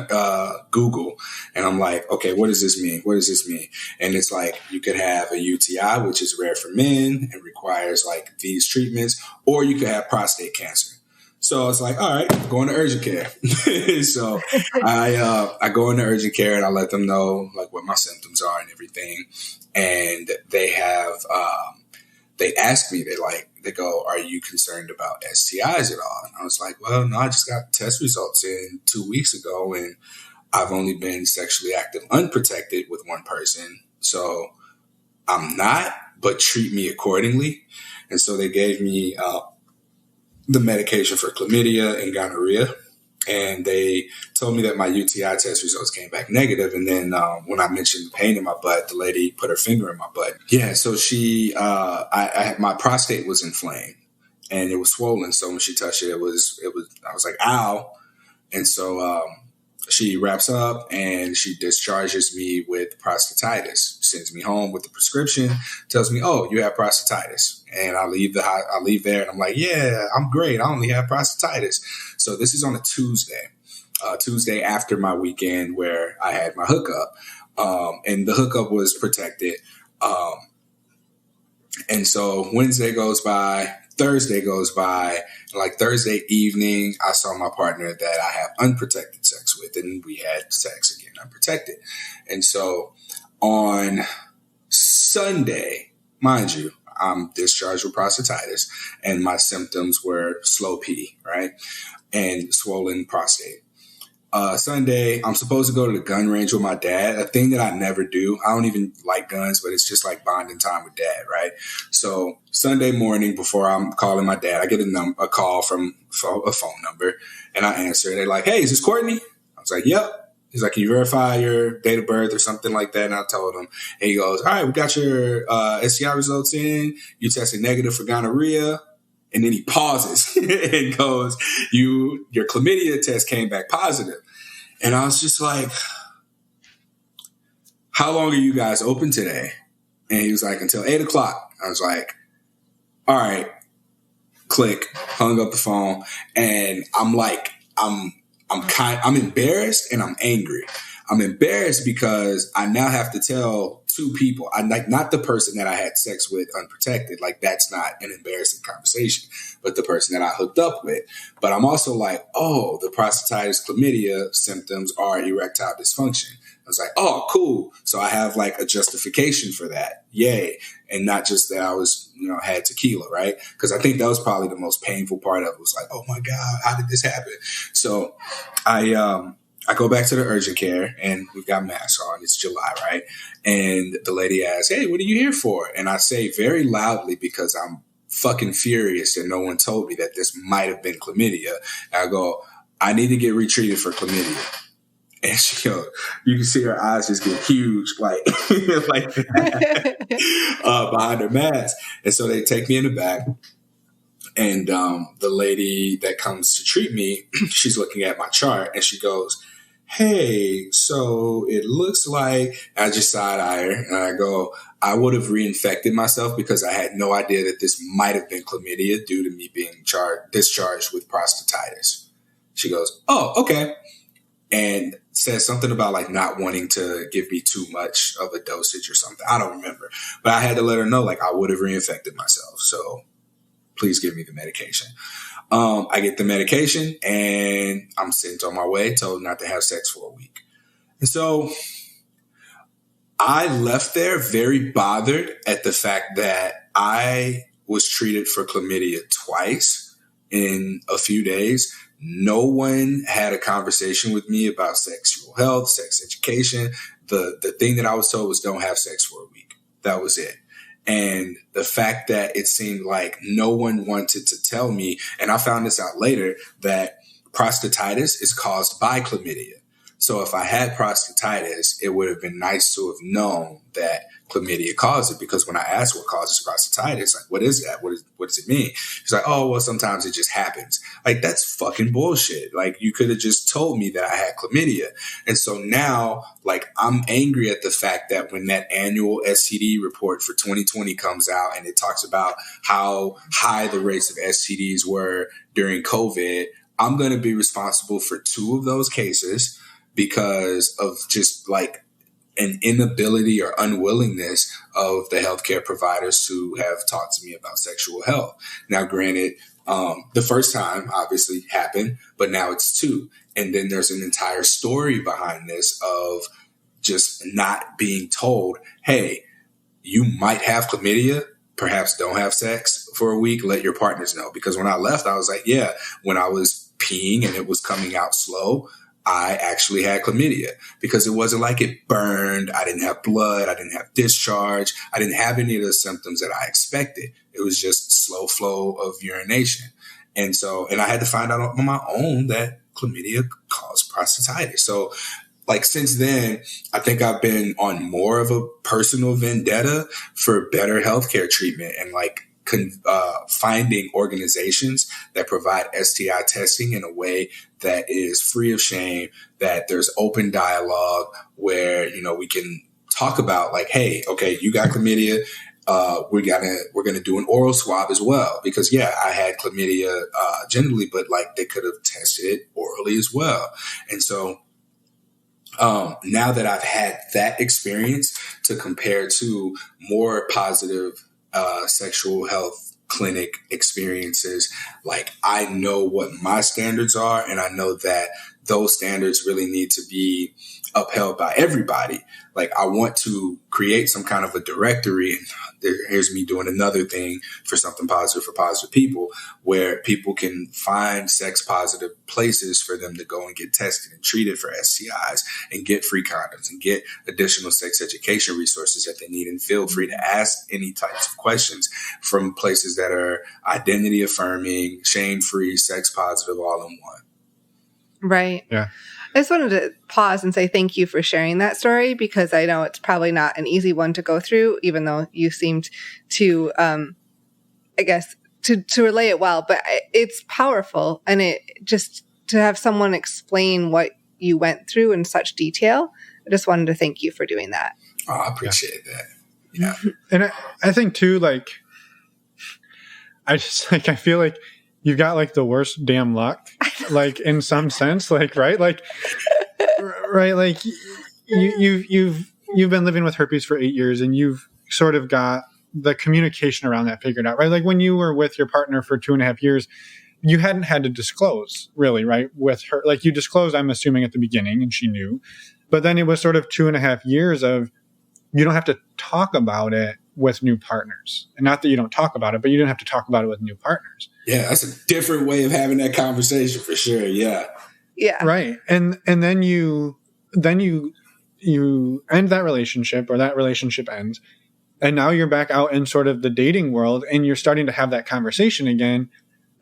Google, and I'm like, okay, what does this mean? What does this mean? And it's like, you could have a UTI, which is rare for men and requires like these treatments, or you could have prostate cancer. So I was like, all right, going to urgent care. So I go into urgent care, and I let them know like what my symptoms are and everything. And they asked me, they go, are you concerned about STIs at all? And I was like, well, no, I just got test results in 2 weeks ago, and I've only been sexually active unprotected with one person. So I'm not, but treat me accordingly. And so they gave me the medication for chlamydia and gonorrhea. And they told me that my UTI test results came back negative. And then when I mentioned the pain in my butt, the lady put her finger in my butt. Yeah, so my prostate was inflamed, and it was swollen. So when she touched it, I was like, ow. And so she wraps up, and she discharges me with prostatitis, sends me home with the prescription, tells me, oh, you have prostatitis. And I leave there, and I'm like, yeah, I'm great. I only have prostatitis. So this is on a Tuesday after my weekend where I had my hookup. And the hookup was protected. And so Wednesday goes by, Thursday goes by, and like Thursday evening, I saw my partner that I have unprotected sex with, and we had sex again, unprotected. And so on Sunday, mind you, I'm discharged with prostatitis, and my symptoms were slow pee, right? And swollen prostate. Sunday, I'm supposed to go to the gun range with my dad, a thing that I never do. I don't even like guns, but it's just like bonding time with dad, right? So Sunday morning, before I'm calling my dad, I get a call from a phone number, and I answer. They're like, hey, is this Courtney? I was like, yep. He's like, can you verify your date of birth or something like that? And I told him, and he goes, all right, we got your STI results in. You tested negative for gonorrhea. And then he pauses and goes, your chlamydia test came back positive. And I was just like, how long are you guys open today? And he was like, until 8:00. I was like, all right, click, hung up the phone. And I'm like, I'm embarrassed, and I'm angry. I'm embarrassed because I now have to tell two people. I'm like, not the person that I had sex with unprotected. Like, that's not an embarrassing conversation, but the person that I hooked up with. But I'm also like, oh, the prostatitis chlamydia symptoms are erectile dysfunction. I was like, oh, cool. So I have like a justification for that. Yay. And not just that I was, had tequila, right? Because I think that was probably the most painful part of it, was like, oh my God, how did this happen? So I go back to the urgent care, and we've got masks on. It's July, right? And the lady asks, hey, what are you here for? And I say very loudly, because I'm fucking furious that no one told me that this might have been chlamydia. And I go, I need to get retreated for chlamydia. And she goes, you can see her eyes just get huge, like, like that, behind her mask. And so they take me in the back. And the lady that comes to treat me, she's looking at my chart, and she goes, hey, so it looks like, I just side eye her, and I go, I would have reinfected myself because I had no idea that this might have been chlamydia due to me being discharged with prostatitis. She goes, oh, okay. And says something about like not wanting to give me too much of a dosage or something. I don't remember. But I had to let her know, like, I would have reinfected myself. So please give me the medication. I get the medication, and I'm sent on my way, told not to have sex for a week. And so I left there very bothered at the fact that I was treated for chlamydia twice in a few days. No one had a conversation with me about sexual health, sex education. The thing that I was told was don't have sex for a week. That was it. And the fact that it seemed like no one wanted to tell me, and I found this out later, that prostatitis is caused by chlamydia. So if I had prostatitis, it would have been nice to have known that chlamydia caused it, because when I asked what causes prostatitis, like, what is that? What does it mean? He's like, oh, well, sometimes it just happens. Like, that's fucking bullshit. Like, you could have just told me that I had chlamydia. And so now, like, I'm angry at the fact that when that annual STD report for 2020 comes out and it talks about how high the rates of STDs were during COVID, I'm going to be responsible for 2 of those cases because of just like an inability or unwillingness of the healthcare providers who have talked to me about sexual health. Now, granted, the first time obviously happened, but now it's 2. And then there's an entire story behind this of just not being told, hey, you might have chlamydia, perhaps don't have sex for a week, let your partners know. Because when I left, I was like, yeah, when I was peeing and it was coming out slow, I actually had chlamydia, because it wasn't like it burned. I didn't have blood. I didn't have discharge. I didn't have any of the symptoms that I expected. It was just slow flow of urination. And I had to find out on my own that chlamydia caused prostatitis. So like since then, I think I've been on more of a personal vendetta for better healthcare treatment and like finding organizations that provide STI testing in a way that is free of shame, that there's open dialogue where, you know, we can talk about like, hey, okay, you got chlamydia. We're gonna do an oral swab as well, because yeah, I had chlamydia generally, but like they could have tested it orally as well. And so now that I've had that experience to compare to more positive sexual health clinic experiences, like I know what my standards are, and I know that those standards really need to be upheld by everybody. Like I want to create some kind of a directory, and here's me doing another thing for something positive for positive people, where people can find sex positive places for them to go and get tested and treated for STIs and get free condoms and get additional sex education resources that they need, and feel free to ask any types of questions from places that are identity affirming, shame free, sex positive, all in one. Right. Yeah. I just wanted to pause and say thank you for sharing that story, because I know it's probably not an easy one to go through, even though you seemed to, I guess, to relay it well. But it's powerful, and it just to have someone explain what you went through in such detail. I just wanted to thank you for doing that. Oh, I appreciate that. Yeah. And I think too, like, I feel like you've got like the worst damn luck, like in some sense, like, right. Like you've been living with herpes for 8 years, and you've sort of got the communication around that figured out, right? Like when you were with your partner for 2.5 years, you hadn't had to disclose really, right? With her, like you disclosed, I'm assuming at the beginning, and she knew, but then it was sort of 2.5 years of, you don't have to talk about it with new partners. And not that you don't talk about it, but you didn't have to talk about it with new partners. Yeah, that's a different way of having that conversation for sure. Yeah. Yeah. Right. And then you end that relationship, or that relationship ends. And now you're back out in sort of the dating world, and you're starting to have that conversation again.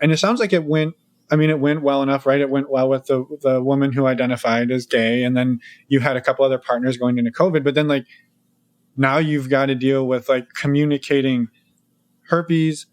And it sounds like it went well enough, right? It went well with the woman who identified as gay. And then you had a couple other partners going into COVID, but then like, now you've got to deal with like communicating herpes,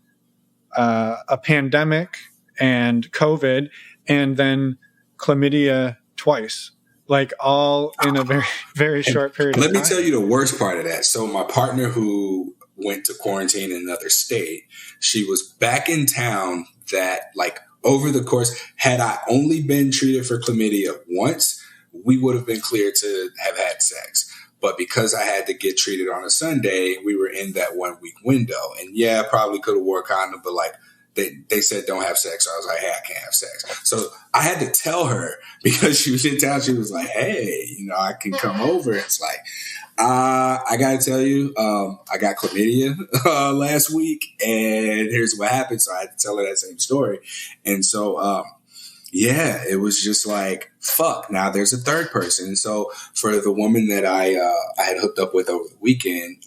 a pandemic, and COVID, and then chlamydia twice, like all in a very, very short period of time. Let me tell you the worst part of that. So my partner who went to quarantine in another state, she was back in town that like over the course, had I only been treated for chlamydia once, we would have been cleared to have had sex. But because I had to get treated on a Sunday, we were in that 1 week window. And yeah, I probably could have wore a condom, but like they said don't have sex. So I was like, hey, I can't have sex. So I had to tell her, because she was in town. She was like, hey, you know, I can come over. It's like, I got to tell you, I got chlamydia last week, and here's what happened. So I had to tell her that same story. And so, yeah, it was just like, fuck, now there's a third person. So for the woman that I had hooked up with over the weekend,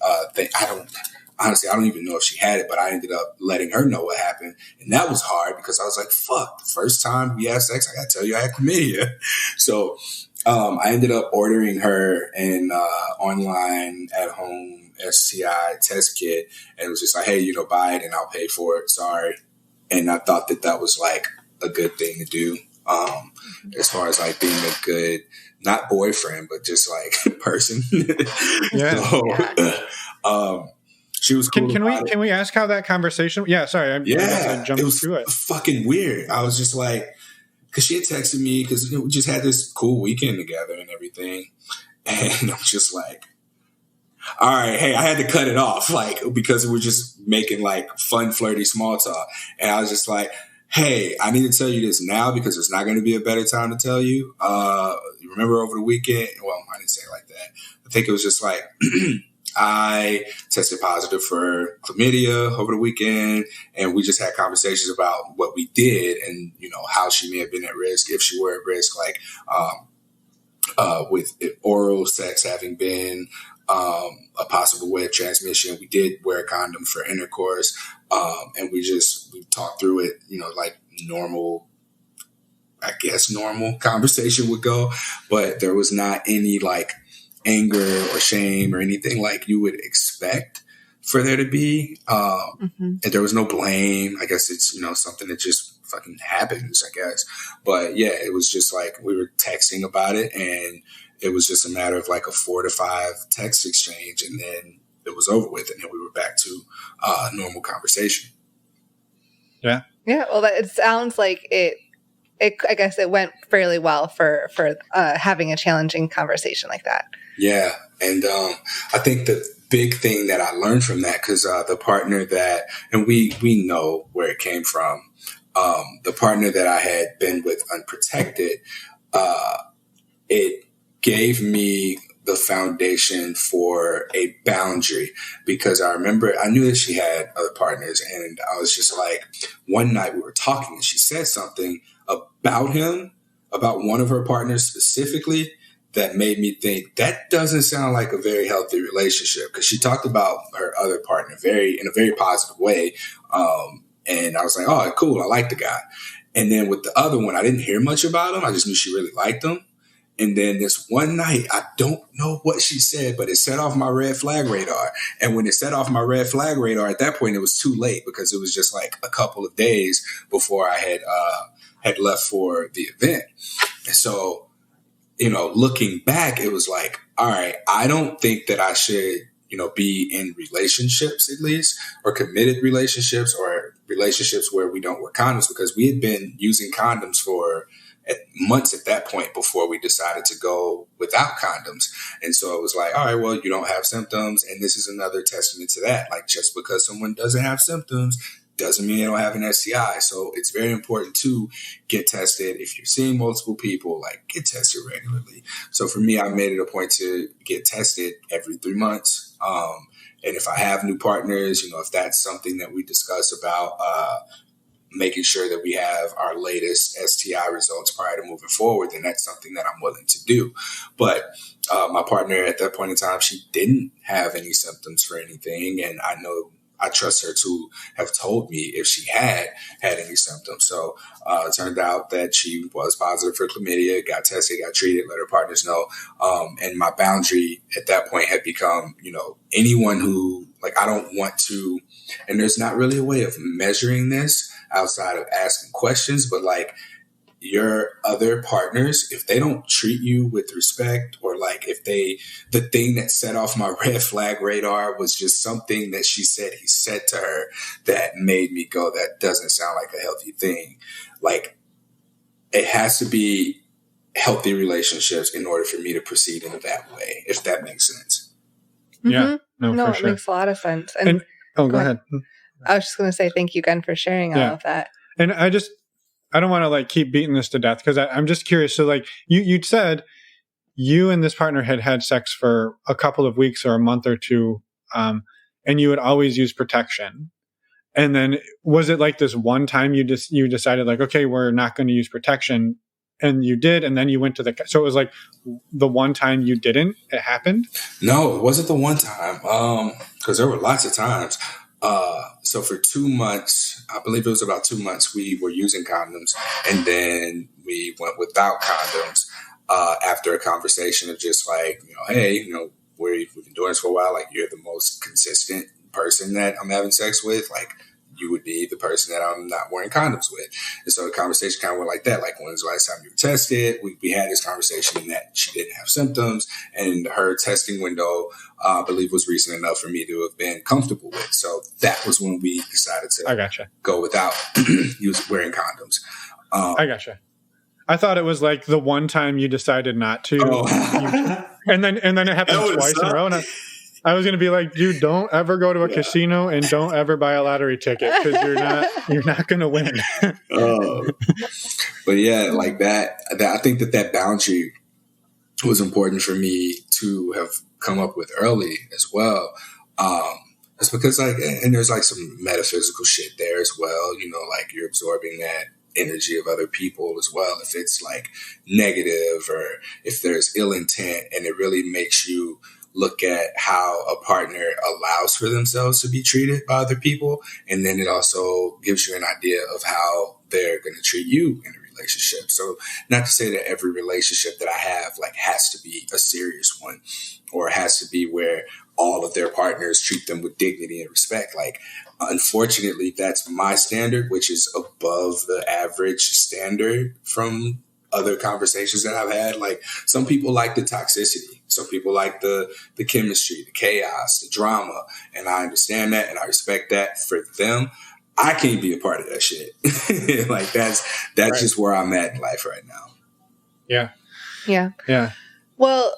honestly, I don't even know if she had it, but I ended up letting her know what happened. And that was hard because I was like, fuck, the first time we had sex, I got to tell you I had chlamydia. So I ended up ordering her an online at home STI test kit. And it was just like, hey, buy it and I'll pay for it. Sorry. And I thought that was like a good thing to do. As far as like being a good, not boyfriend, but just like person. Yeah. So, she was cool. Can we ask how that conversation? Yeah. Sorry. I jumped it was through it. Fucking weird. I was just like, cause she had texted me cause we just had this cool weekend together and everything. And I'm just like, all right, hey, I had to cut it off, like, because we were just making like fun, flirty small talk. And I was just like, hey, I need to tell you this now because it's not going to be a better time to tell you. You remember over the weekend? Well, I didn't say it like that. I think it was just like, I tested positive for chlamydia over the weekend, and we just had conversations about what we did and, how she may have been at risk, if she were at risk, like, with oral sex having been a possible way of transmission. We did wear a condom for intercourse, and we talked through it, like normal conversation would go, but there was not any like anger or shame or anything like you would expect for there to be. And there was no blame. I guess it's, something that just fucking happens, I guess. But yeah, it was just like we were texting about it, and it was just a matter of like a 4 to 5 text exchange, and then it was over with, and then we were back to normal conversation. Yeah. Yeah. Well, it sounds like I guess it went fairly well for having a challenging conversation like that. Yeah. And I think the big thing that I learned from that, because the partner that, and we know where it came from, the partner that I had been with unprotected, it gave me the foundation for a boundary, because I knew that she had other partners, and I was just like, one night we were talking and she said something about him, about one of her partners specifically, that made me think that doesn't sound like a very healthy relationship, because she talked about her other partner in a very positive way. And I was like, oh, cool. I like the guy. And then with the other one, I didn't hear much about him. I just knew she really liked him. And then this one night, I don't know what she said, but it set off my red flag radar. And when it set off my red flag radar, at that point, it was too late, because it was just like a couple of days before I had left for the event. And so, looking back, it was like, all right, I don't think that I should, be in relationships at least, or committed relationships, or relationships where we don't wear condoms, because we had been using condoms for months at that point before we decided to go without condoms. And so it was like, all right, well, you don't have symptoms. And this is another testament to that. Like, just because someone doesn't have symptoms doesn't mean they don't have an STI. So it's very important to get tested. If you're seeing multiple people, like, get tested regularly. So for me, I made it a point to get tested every 3 months. And if I have new partners, if that's something that we discuss about, making sure that we have our latest STI results prior to moving forward, then that's something that I'm willing to do. But my partner at that point in time, she didn't have any symptoms for anything. And I trust her to have told me if she had any symptoms. So it turned out that she was positive for chlamydia, got tested, got treated, let her partners know. And my boundary at that point had become, anyone who, like, I don't want to, and there's not really a way of measuring this outside of asking questions, but like, your other partners, if they don't treat you with respect, or like if the thing that set off my red flag radar was just something that he said to her that made me go, that doesn't sound like a healthy thing. Like, it has to be healthy relationships in order for me to proceed in that way, if that makes sense. Yeah. No, for it sure. makes a lot of sense. And go ahead. I was just going to say thank you again for sharing all of that. And I don't want to like keep beating this to death, because I'm just curious. So like you said you and this partner had sex for a couple of weeks or a month or two, and you would always use protection. And then was it like this one time you decided like, okay, we're not going to use protection, and you did, and then you went to so it was like the one time you didn't, it happened? No, it wasn't the one time. because there were lots of times. So for 2 months, I believe it was about 2 months, we were using condoms, and then we went without condoms after a conversation of just like, hey, we've been doing this for a while. Like, you're the most consistent person that I'm having sex with. Like, you would be the person that I'm not wearing condoms with. And so the conversation kind of went like that. Like, when's the last time you were tested? We had this conversation in that she didn't have symptoms, and her testing window, I believe, was recent enough for me to have been comfortable with. So that was when we decided to go without wearing condoms. I gotcha. I thought it was like the one time you decided not to, and then it happened twice in a row. And I was going to be like, dude, don't ever go to a casino and don't ever buy a lottery ticket, because you're not going to win. But yeah, like that, I think that boundary was important for me to have come up with early as well. It's because and there's like some metaphysical shit there as well. Like, you're absorbing that energy of other people as well. If it's like negative, or if there's ill intent, and it really makes you look at how a partner allows for themselves to be treated by other people. And then it also gives you an idea of how they're going to treat you in a relationship. So not to say that every relationship that I have has to be a serious one, or has to be where all of their partners treat them with dignity and respect. Like, unfortunately, that's my standard, which is above the average standard from other conversations that I've had. Like, some people like the toxicity. Some people like the chemistry, the chaos, the drama. And I understand that, and I respect that for them. I can't be a part of that shit. Like, that's right. Just where I'm at in life right now. Yeah. Yeah. Yeah. Well,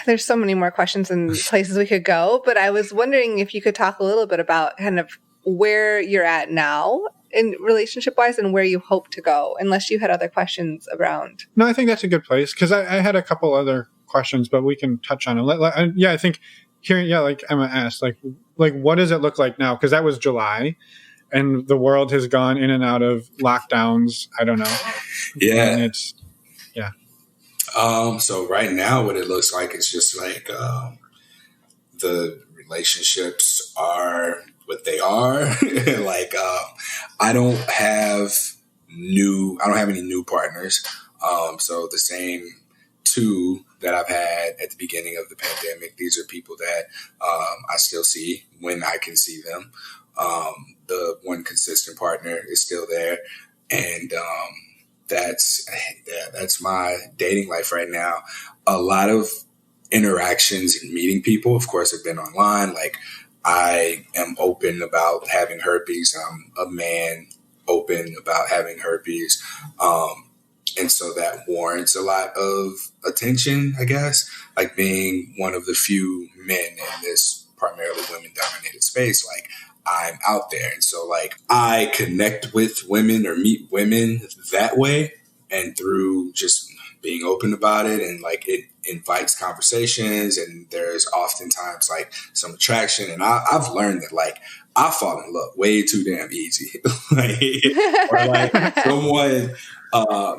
there's so many more questions and places we could go, but I was wondering if you could talk a little bit about kind of where you're at now in relationship wise, and where you hope to go, unless you had other questions around. No, I think that's a good place, because I had a couple other questions, but we can touch on them. Yeah, I think hearing, like Emma asked, like what does it look like now? Because that was July, and the world has gone in and out of lockdowns. I don't know. Yeah. And it's, yeah. So right now what it looks like is just like the relationships are what they are. Like, I don't have any new partners. So the same two that I've had at the beginning of the pandemic, these are people that I still see when I can see them. The one consistent partner is still there. And that's my dating life right now. A lot of interactions and meeting people, of course, have been online. Like, I am open about having herpes. I'm a man open about having herpes. And so that warrants a lot of attention, I guess, like being one of the few men in this primarily women-dominated space. Like, I'm out there. And so, like, I connect with women or meet women that way, and through just being open about it, and like, it invites conversations, and there's oftentimes like some attraction. And I've learned that, like, I fall in love way too damn easy. Or like someone,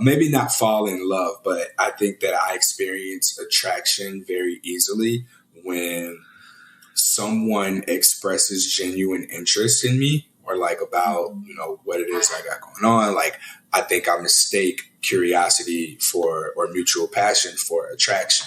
maybe not fall in love, but I think that I experience attraction very easily when someone expresses genuine interest in me, or like about, what it is I got going on. Like, I think I mistake curiosity or mutual passion for attraction.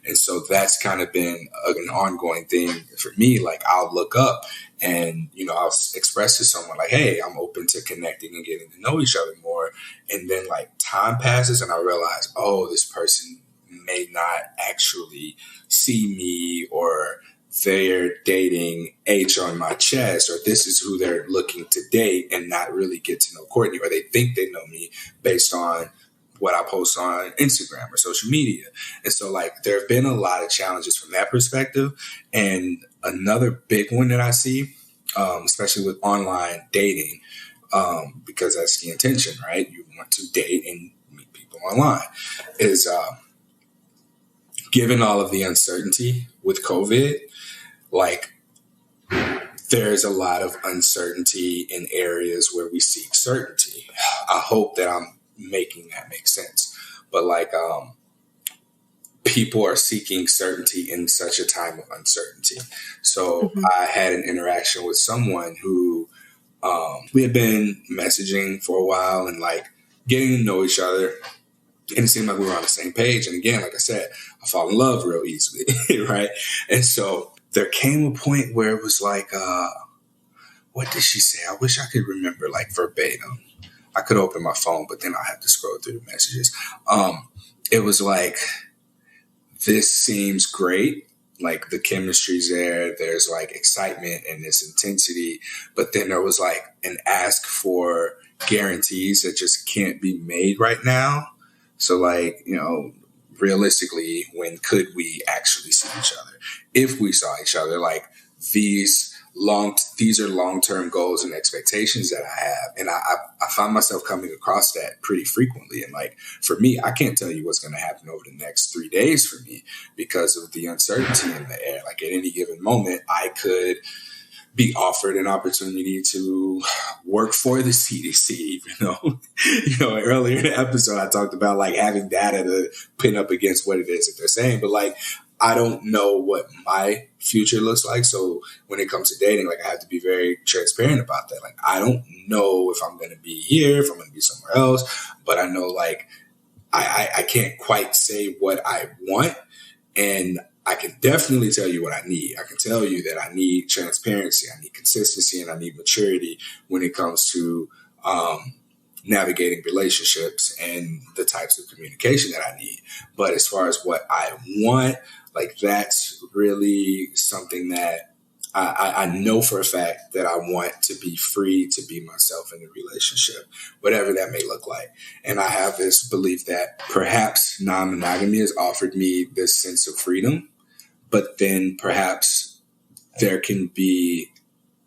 And so that's kind of been an ongoing thing for me. Like, I'll look up and, I'll express to someone like, hey, I'm open to connecting and getting to know each other more. And then like time passes and I realize, oh, this person may not actually see me, or they're dating H on my chest, or this is who they're looking to date, and not really get to know Courtney, or they think they know me based on what I post on Instagram or social media. And so like, there have been a lot of challenges from that perspective. And another big one that I see, especially with online dating, because that's the intention, right? You want to date and meet people online, is given all of the uncertainty with COVID, like, there's a lot of uncertainty in areas where we seek certainty. I hope that I'm making that make sense. But like, people are seeking certainty in such a time of uncertainty. So I had an interaction with someone who we had been messaging for a while and like getting to know each other. And it seemed like we were on the same page. And again, like I said, I fall in love real easily, right? And so there came a point where it was like, what did she say? I wish I could remember like verbatim. I could open my phone, but then I'll have to scroll through the messages. It was like, this seems great. Like the chemistry's there. There's like excitement and this intensity. But then there was like an ask for guarantees that just can't be made right now. So like, you know, realistically, when could we actually see each other? If we saw each other, like these are long-term goals and expectations that I have. And I find myself coming across that pretty frequently. And like, for me, I can't tell you what's going to happen over the next 3 days for me because of the uncertainty in the air. Like at any given moment, I could be offered an opportunity to work for the CDC, even though, you know, earlier in the episode, I talked about like having data to pin up against what it is that they're saying. But like, I don't know what my future looks like. So when it comes to dating, like I have to be very transparent about that. Like, I don't know if I'm going to be here, if I'm going to be somewhere else, but I know like I can't quite say what I want. And I can definitely tell you what I need. I can tell you that I need transparency, I need consistency, and I need maturity when it comes to navigating relationships and the types of communication that I need. But as far as what I want, like that's really something that I know for a fact that I want to be free to be myself in a relationship, whatever that may look like. And I have this belief that perhaps non-monogamy has offered me this sense of freedom, but then perhaps there can be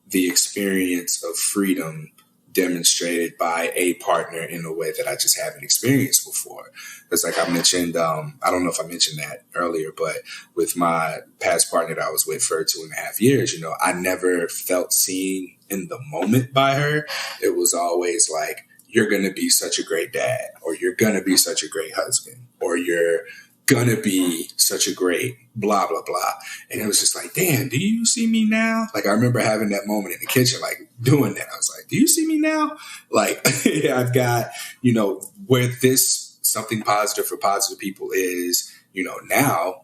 the experience of freedom demonstrated by a partner in a way that I just haven't experienced before. Because like I mentioned, I don't know if I mentioned that earlier, but with my past partner that I was with for 2.5 years, you know, I never felt seen in the moment by her. It was always like, you're going to be such a great dad, or you're going to be such a great husband, or you're going to be such a great blah, blah, blah. And it was just like, damn, do you see me now? Like, I remember having that moment in the kitchen, like doing that. I was like, do you see me now? Like, I've got, you know, where this something positive for positive people is, you know, now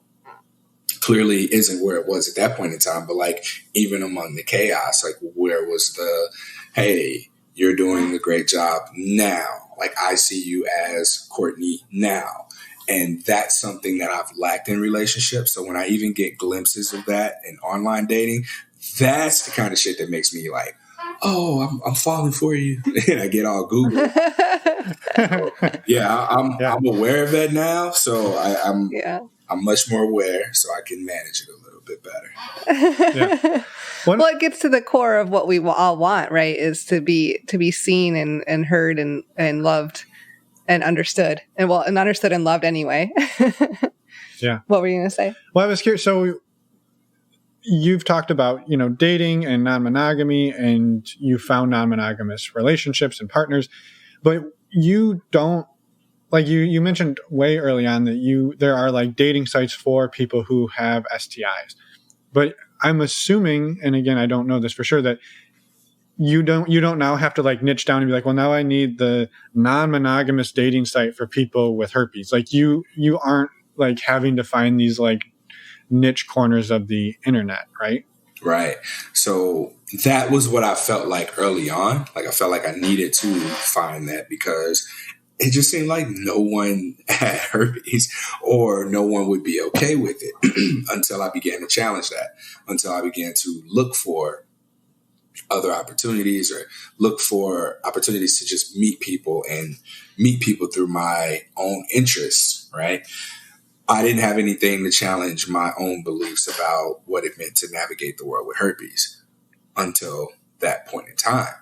clearly isn't where it was at that point in time. But like, even among the chaos, like where was the, hey, you're doing a great job now. Like, I see you as Courtney now. And that's something that I've lacked in relationships. So when I even get glimpses of that in online dating, that's the kind of shit that makes me like, oh, I'm falling for you. And I get all Google. I'm aware of that now. So I'm much more aware, so I can manage it a little bit better. Well, it gets to the core of what we all want, right? Is to be seen and heard and loved. And understood and understood and loved anyway. Yeah. What were you going to say? Well, I was curious. So you've talked about, you know, dating and non-monogamy, and you found non-monogamous relationships and partners, but you don't, like you mentioned way early on that there are like dating sites for people who have STIs, but I'm assuming, and again, I don't know this for sure, that you don't now have to like niche down and be like, well, now I need the non-monogamous dating site for people with herpes. Like you aren't like having to find these like niche corners of the internet, right? Right. So that was what I felt like early on. Like I felt like I needed to find that because it just seemed like no one had herpes or no one would be okay with it until I began to challenge that, until I began to look for other opportunities or look for opportunities to just meet people and meet people through my own interests, right? I didn't have anything to challenge my own beliefs about what it meant to navigate the world with herpes until that point in time.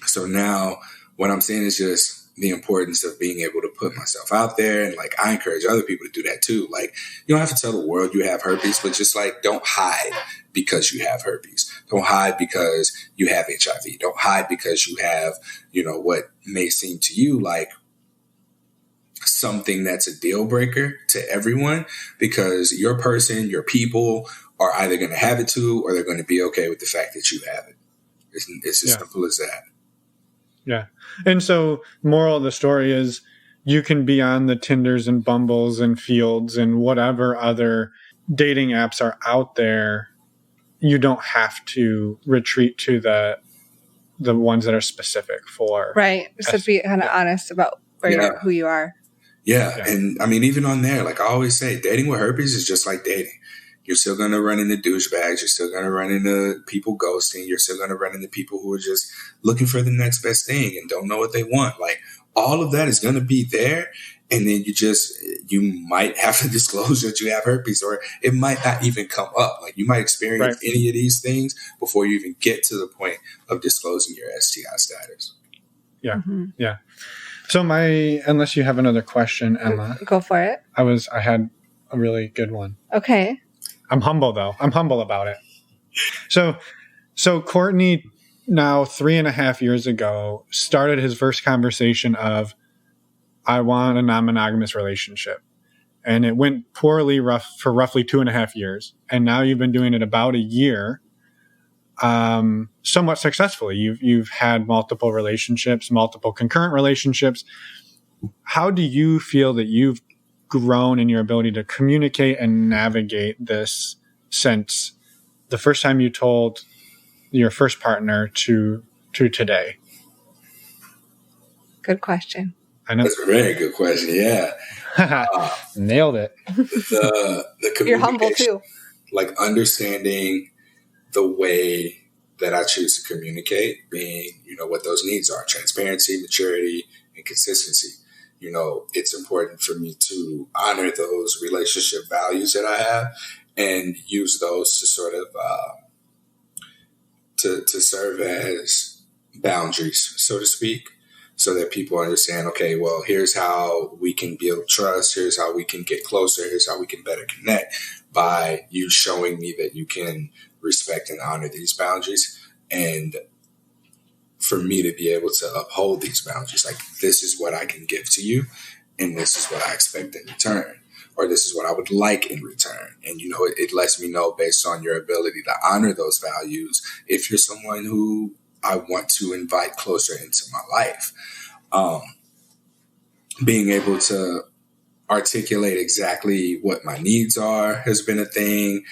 So now what I'm saying is just the importance of being able to put myself out there. And like, I encourage other people to do that too. Like, you don't have to tell the world you have herpes, but just like, don't hide because you have herpes. Don't hide because you have HIV. Don't hide because you have, you know, what may seem to you like something that's a deal breaker to everyone, because your person, your people are either going to have it too, or they're going to be okay with the fact that you have it. It's as simple as that. Yeah. And so moral of the story is you can be on the Tinders and Bumbles and Fields and whatever other dating apps are out there. You don't have to retreat to the ones that are specific for. Right. Just to be kind of honest about who you are. Yeah. And I mean, even on there, like I always say, dating with herpes is just like dating. You're still going to run into douchebags. You're still going to run into people ghosting. You're still going to run into people who are just looking for the next best thing and don't know what they want. Like all of that is going to be there. And then you might have to disclose that you have herpes, or it might not even come up. Like you might experience any of these things before you even get to the point of disclosing your STI status. Yeah. Mm-hmm. Yeah. So unless you have another question, Emma. Go for it. I had a really good one. Okay. I'm humble though. I'm humble about it. So Courtney, now 3.5 years ago, started his first conversation of, I want a non-monogamous relationship. And it went poorly for roughly 2.5 years. And now you've been doing it about a year, somewhat successfully. You've had multiple relationships, multiple concurrent relationships. How do you feel that you've grown in your ability to communicate and navigate this since the first time you told your first partner to today? Good question. I know. That's a very good question. Yeah. Nailed it. The You're humble too. Like understanding the way that I choose to communicate, being, what those needs are: transparency, maturity, and consistency. It's important for me to honor those relationship values that I have and use those to sort of to serve as boundaries, so to speak, so that people understand, okay, well, here's how we can build trust. Here's how we can get closer. Here's how we can better connect by you showing me that you can respect and honor these boundaries. And for me to be able to uphold these boundaries, like this is what I can give to you, and this is what I expect in return, or this is what I would like in return. And, it lets me know, based on your ability to honor those values, if you're someone who I want to invite closer into my life. Being able to articulate exactly what my needs are has been a thing.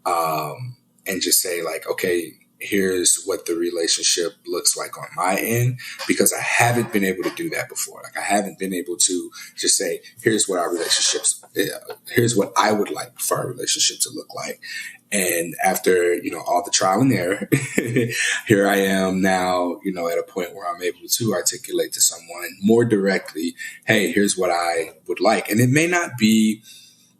And just say like, okay, here's what the relationship looks like on my end, because I haven't been able to do that before. Like I haven't been able to just say, here's what here's what I would like for our relationship to look like. And after, all the trial and error, here I am now, at a point where I'm able to articulate to someone more directly, hey, here's what I would like. And it may not be,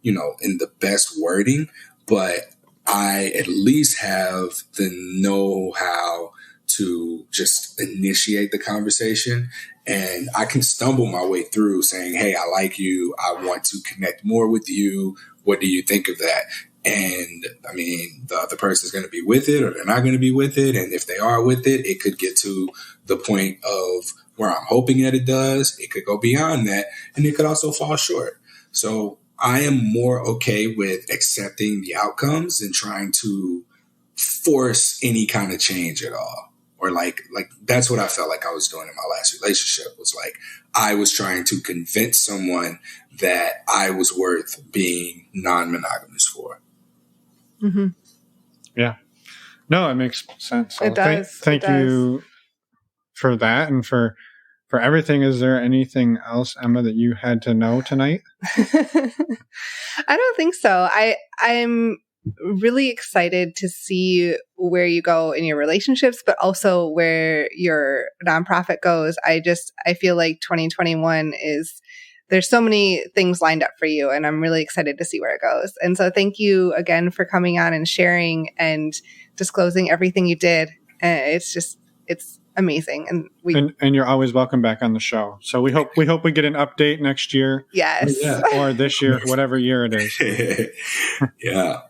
in the best wording, but I at least have the know-how to just initiate the conversation, and I can stumble my way through saying, hey, I like you. I want to connect more with you. What do you think of that? And I mean, the other person's going to be with it, or they're not going to be with it. And if they are with it, it could get to the point of where I'm hoping that it does. It could go beyond that, and it could also fall short. So I am more okay with accepting the outcomes than trying to force any kind of change at all. Or like that's what I felt like I was doing in my last relationship, was like I was trying to convince someone that I was worth being non-monogamous for. Mm-hmm. Yeah. No, it makes sense. So it does. Thank you for that and for everything. Is there anything else, Emma, that you had to know tonight? I don't think so. I'm really excited to see where you go in your relationships, but also where your nonprofit goes. I feel like 2021 there's so many things lined up for you, and I'm really excited to see where it goes. And so thank you again for coming on and sharing and disclosing everything you did. It's amazing. And you're always welcome back on the show. So we hope we get an update next year. Yes. Or this year, whatever year it is. Yeah.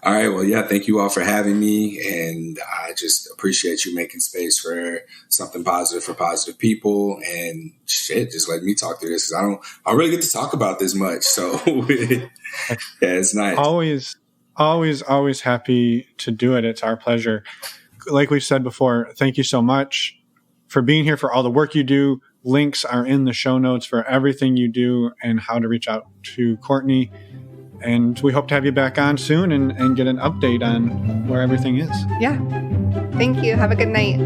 All right. Well, yeah, thank you all for having me. And I just appreciate you making space for something positive for positive people. And shit, just let me talk through this, because I don't really get to talk about this much. So yeah, it's nice. Always happy to do it. It's our pleasure. Like we've said before, thank you so much for being here, for all the work you do. Links are in the show notes for everything you do and how to reach out to Courtney. And we hope to have you back on soon and get an update on where everything is. Yeah. Thank you. Have a good night.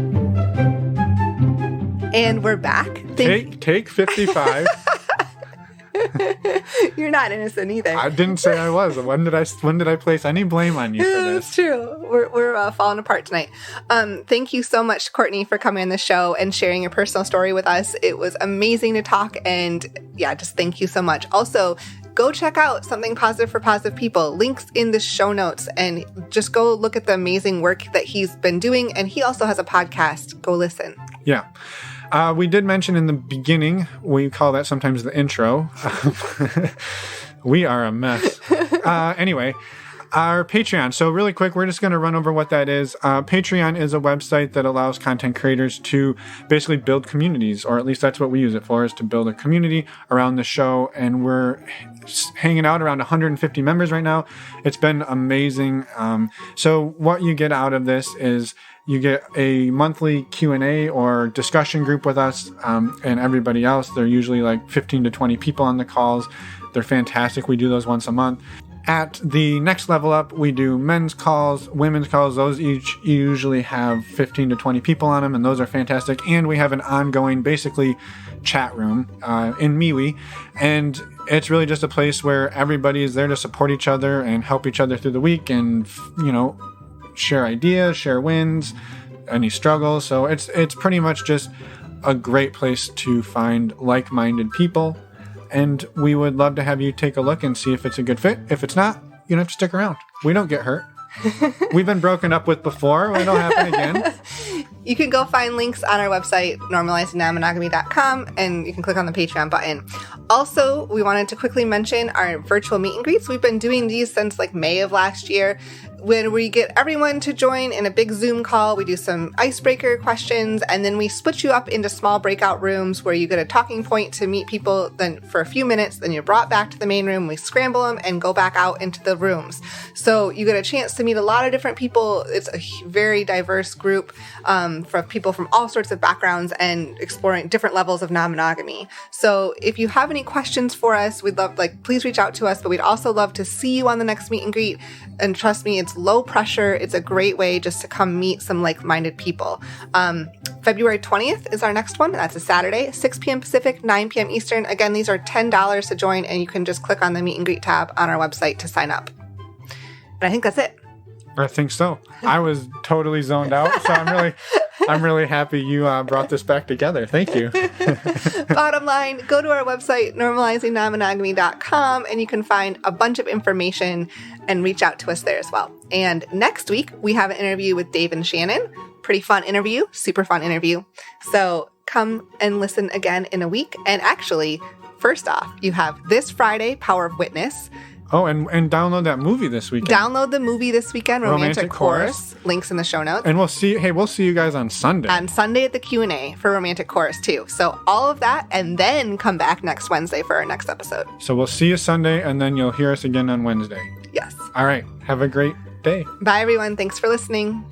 And we're back. Take 55. You're not innocent either. I didn't say I was. When did I place any blame on you for this? It's true. We're falling apart tonight. Thank you so much, Courtney, for coming on the show and sharing your personal story with us. It was amazing to talk, and yeah, just thank you so much. Also, go check out Something Positive for Positive People. Links in the show notes, and just go look at the amazing work that he's been doing. And he also has a podcast. Go listen. Yeah. We did mention in the beginning, we call that sometimes the intro. We are a mess. Anyway, our Patreon. So really quick, we're just going to run over what that is. Patreon is a website that allows content creators to basically build communities, or at least that's what we use it for, is to build a community around the show. And we're hanging out around 150 members right now. It's been amazing. So what you get out of this is you get a monthly Q&A or discussion group with us and everybody else. They're usually like 15 to 20 people on the calls. They're fantastic. We do those once a month. At the next level up, we do men's calls, women's calls. Those each usually have 15 to 20 people on them, and those are fantastic. And we have an ongoing, basically, chat room in MeWe. And it's really just a place where everybody is there to support each other and help each other through the week and, share ideas, share wins, any struggles. So it's pretty much just a great place to find like-minded people. And we would love to have you take a look and see if it's a good fit. If it's not, you don't have to stick around. We don't get hurt. We've been broken up with before. It'll happen again. You can go find links on our website, normalizingnon-monogamy.com, and you can click on the Patreon button. Also, we wanted to quickly mention our virtual meet and greets. We've been doing these since like May of last year, when we get everyone to join in a big Zoom call. We do some icebreaker questions, and then we split you up into small breakout rooms where you get a talking point to meet people then for a few minutes. Then you're brought back to the main room. We scramble them and go back out into the rooms. So you get a chance to meet a lot of different people. It's a very diverse group from people from all sorts of backgrounds and exploring different levels of non-monogamy. So if you have any questions for us, we'd love, please reach out to us, but we'd also love to see you on the next meet and greet. And trust me, it's low pressure. It's a great way just to come meet some like-minded people. February 20th is our next one. That's a Saturday, 6 p.m. Pacific, 9 p.m. Eastern. Again, these are $10 to join, and you can just click on the meet and greet tab on our website to sign up. And I think that's it. I think so. I was totally zoned out, so I'm really happy you brought this back together. Thank you. Bottom line, go to our website, normalizingnon-monogamy.com, and you can find a bunch of information and reach out to us there as well. And next week, we have an interview with Dave and Shannon. Pretty fun interview, super fun interview. So come and listen again in a week. And actually, first off, you have this Friday, Power of Witness. Oh, and download that movie this weekend. Download the movie this weekend, Romantic Chorus. Links in the show notes. And we'll see you guys on Sunday. On Sunday at the Q&A for Romantic Chorus too. So all of that, and then come back next Wednesday for our next episode. So we'll see you Sunday, and then you'll hear us again on Wednesday. Yes. All right. Have a great day. Bye, everyone. Thanks for listening.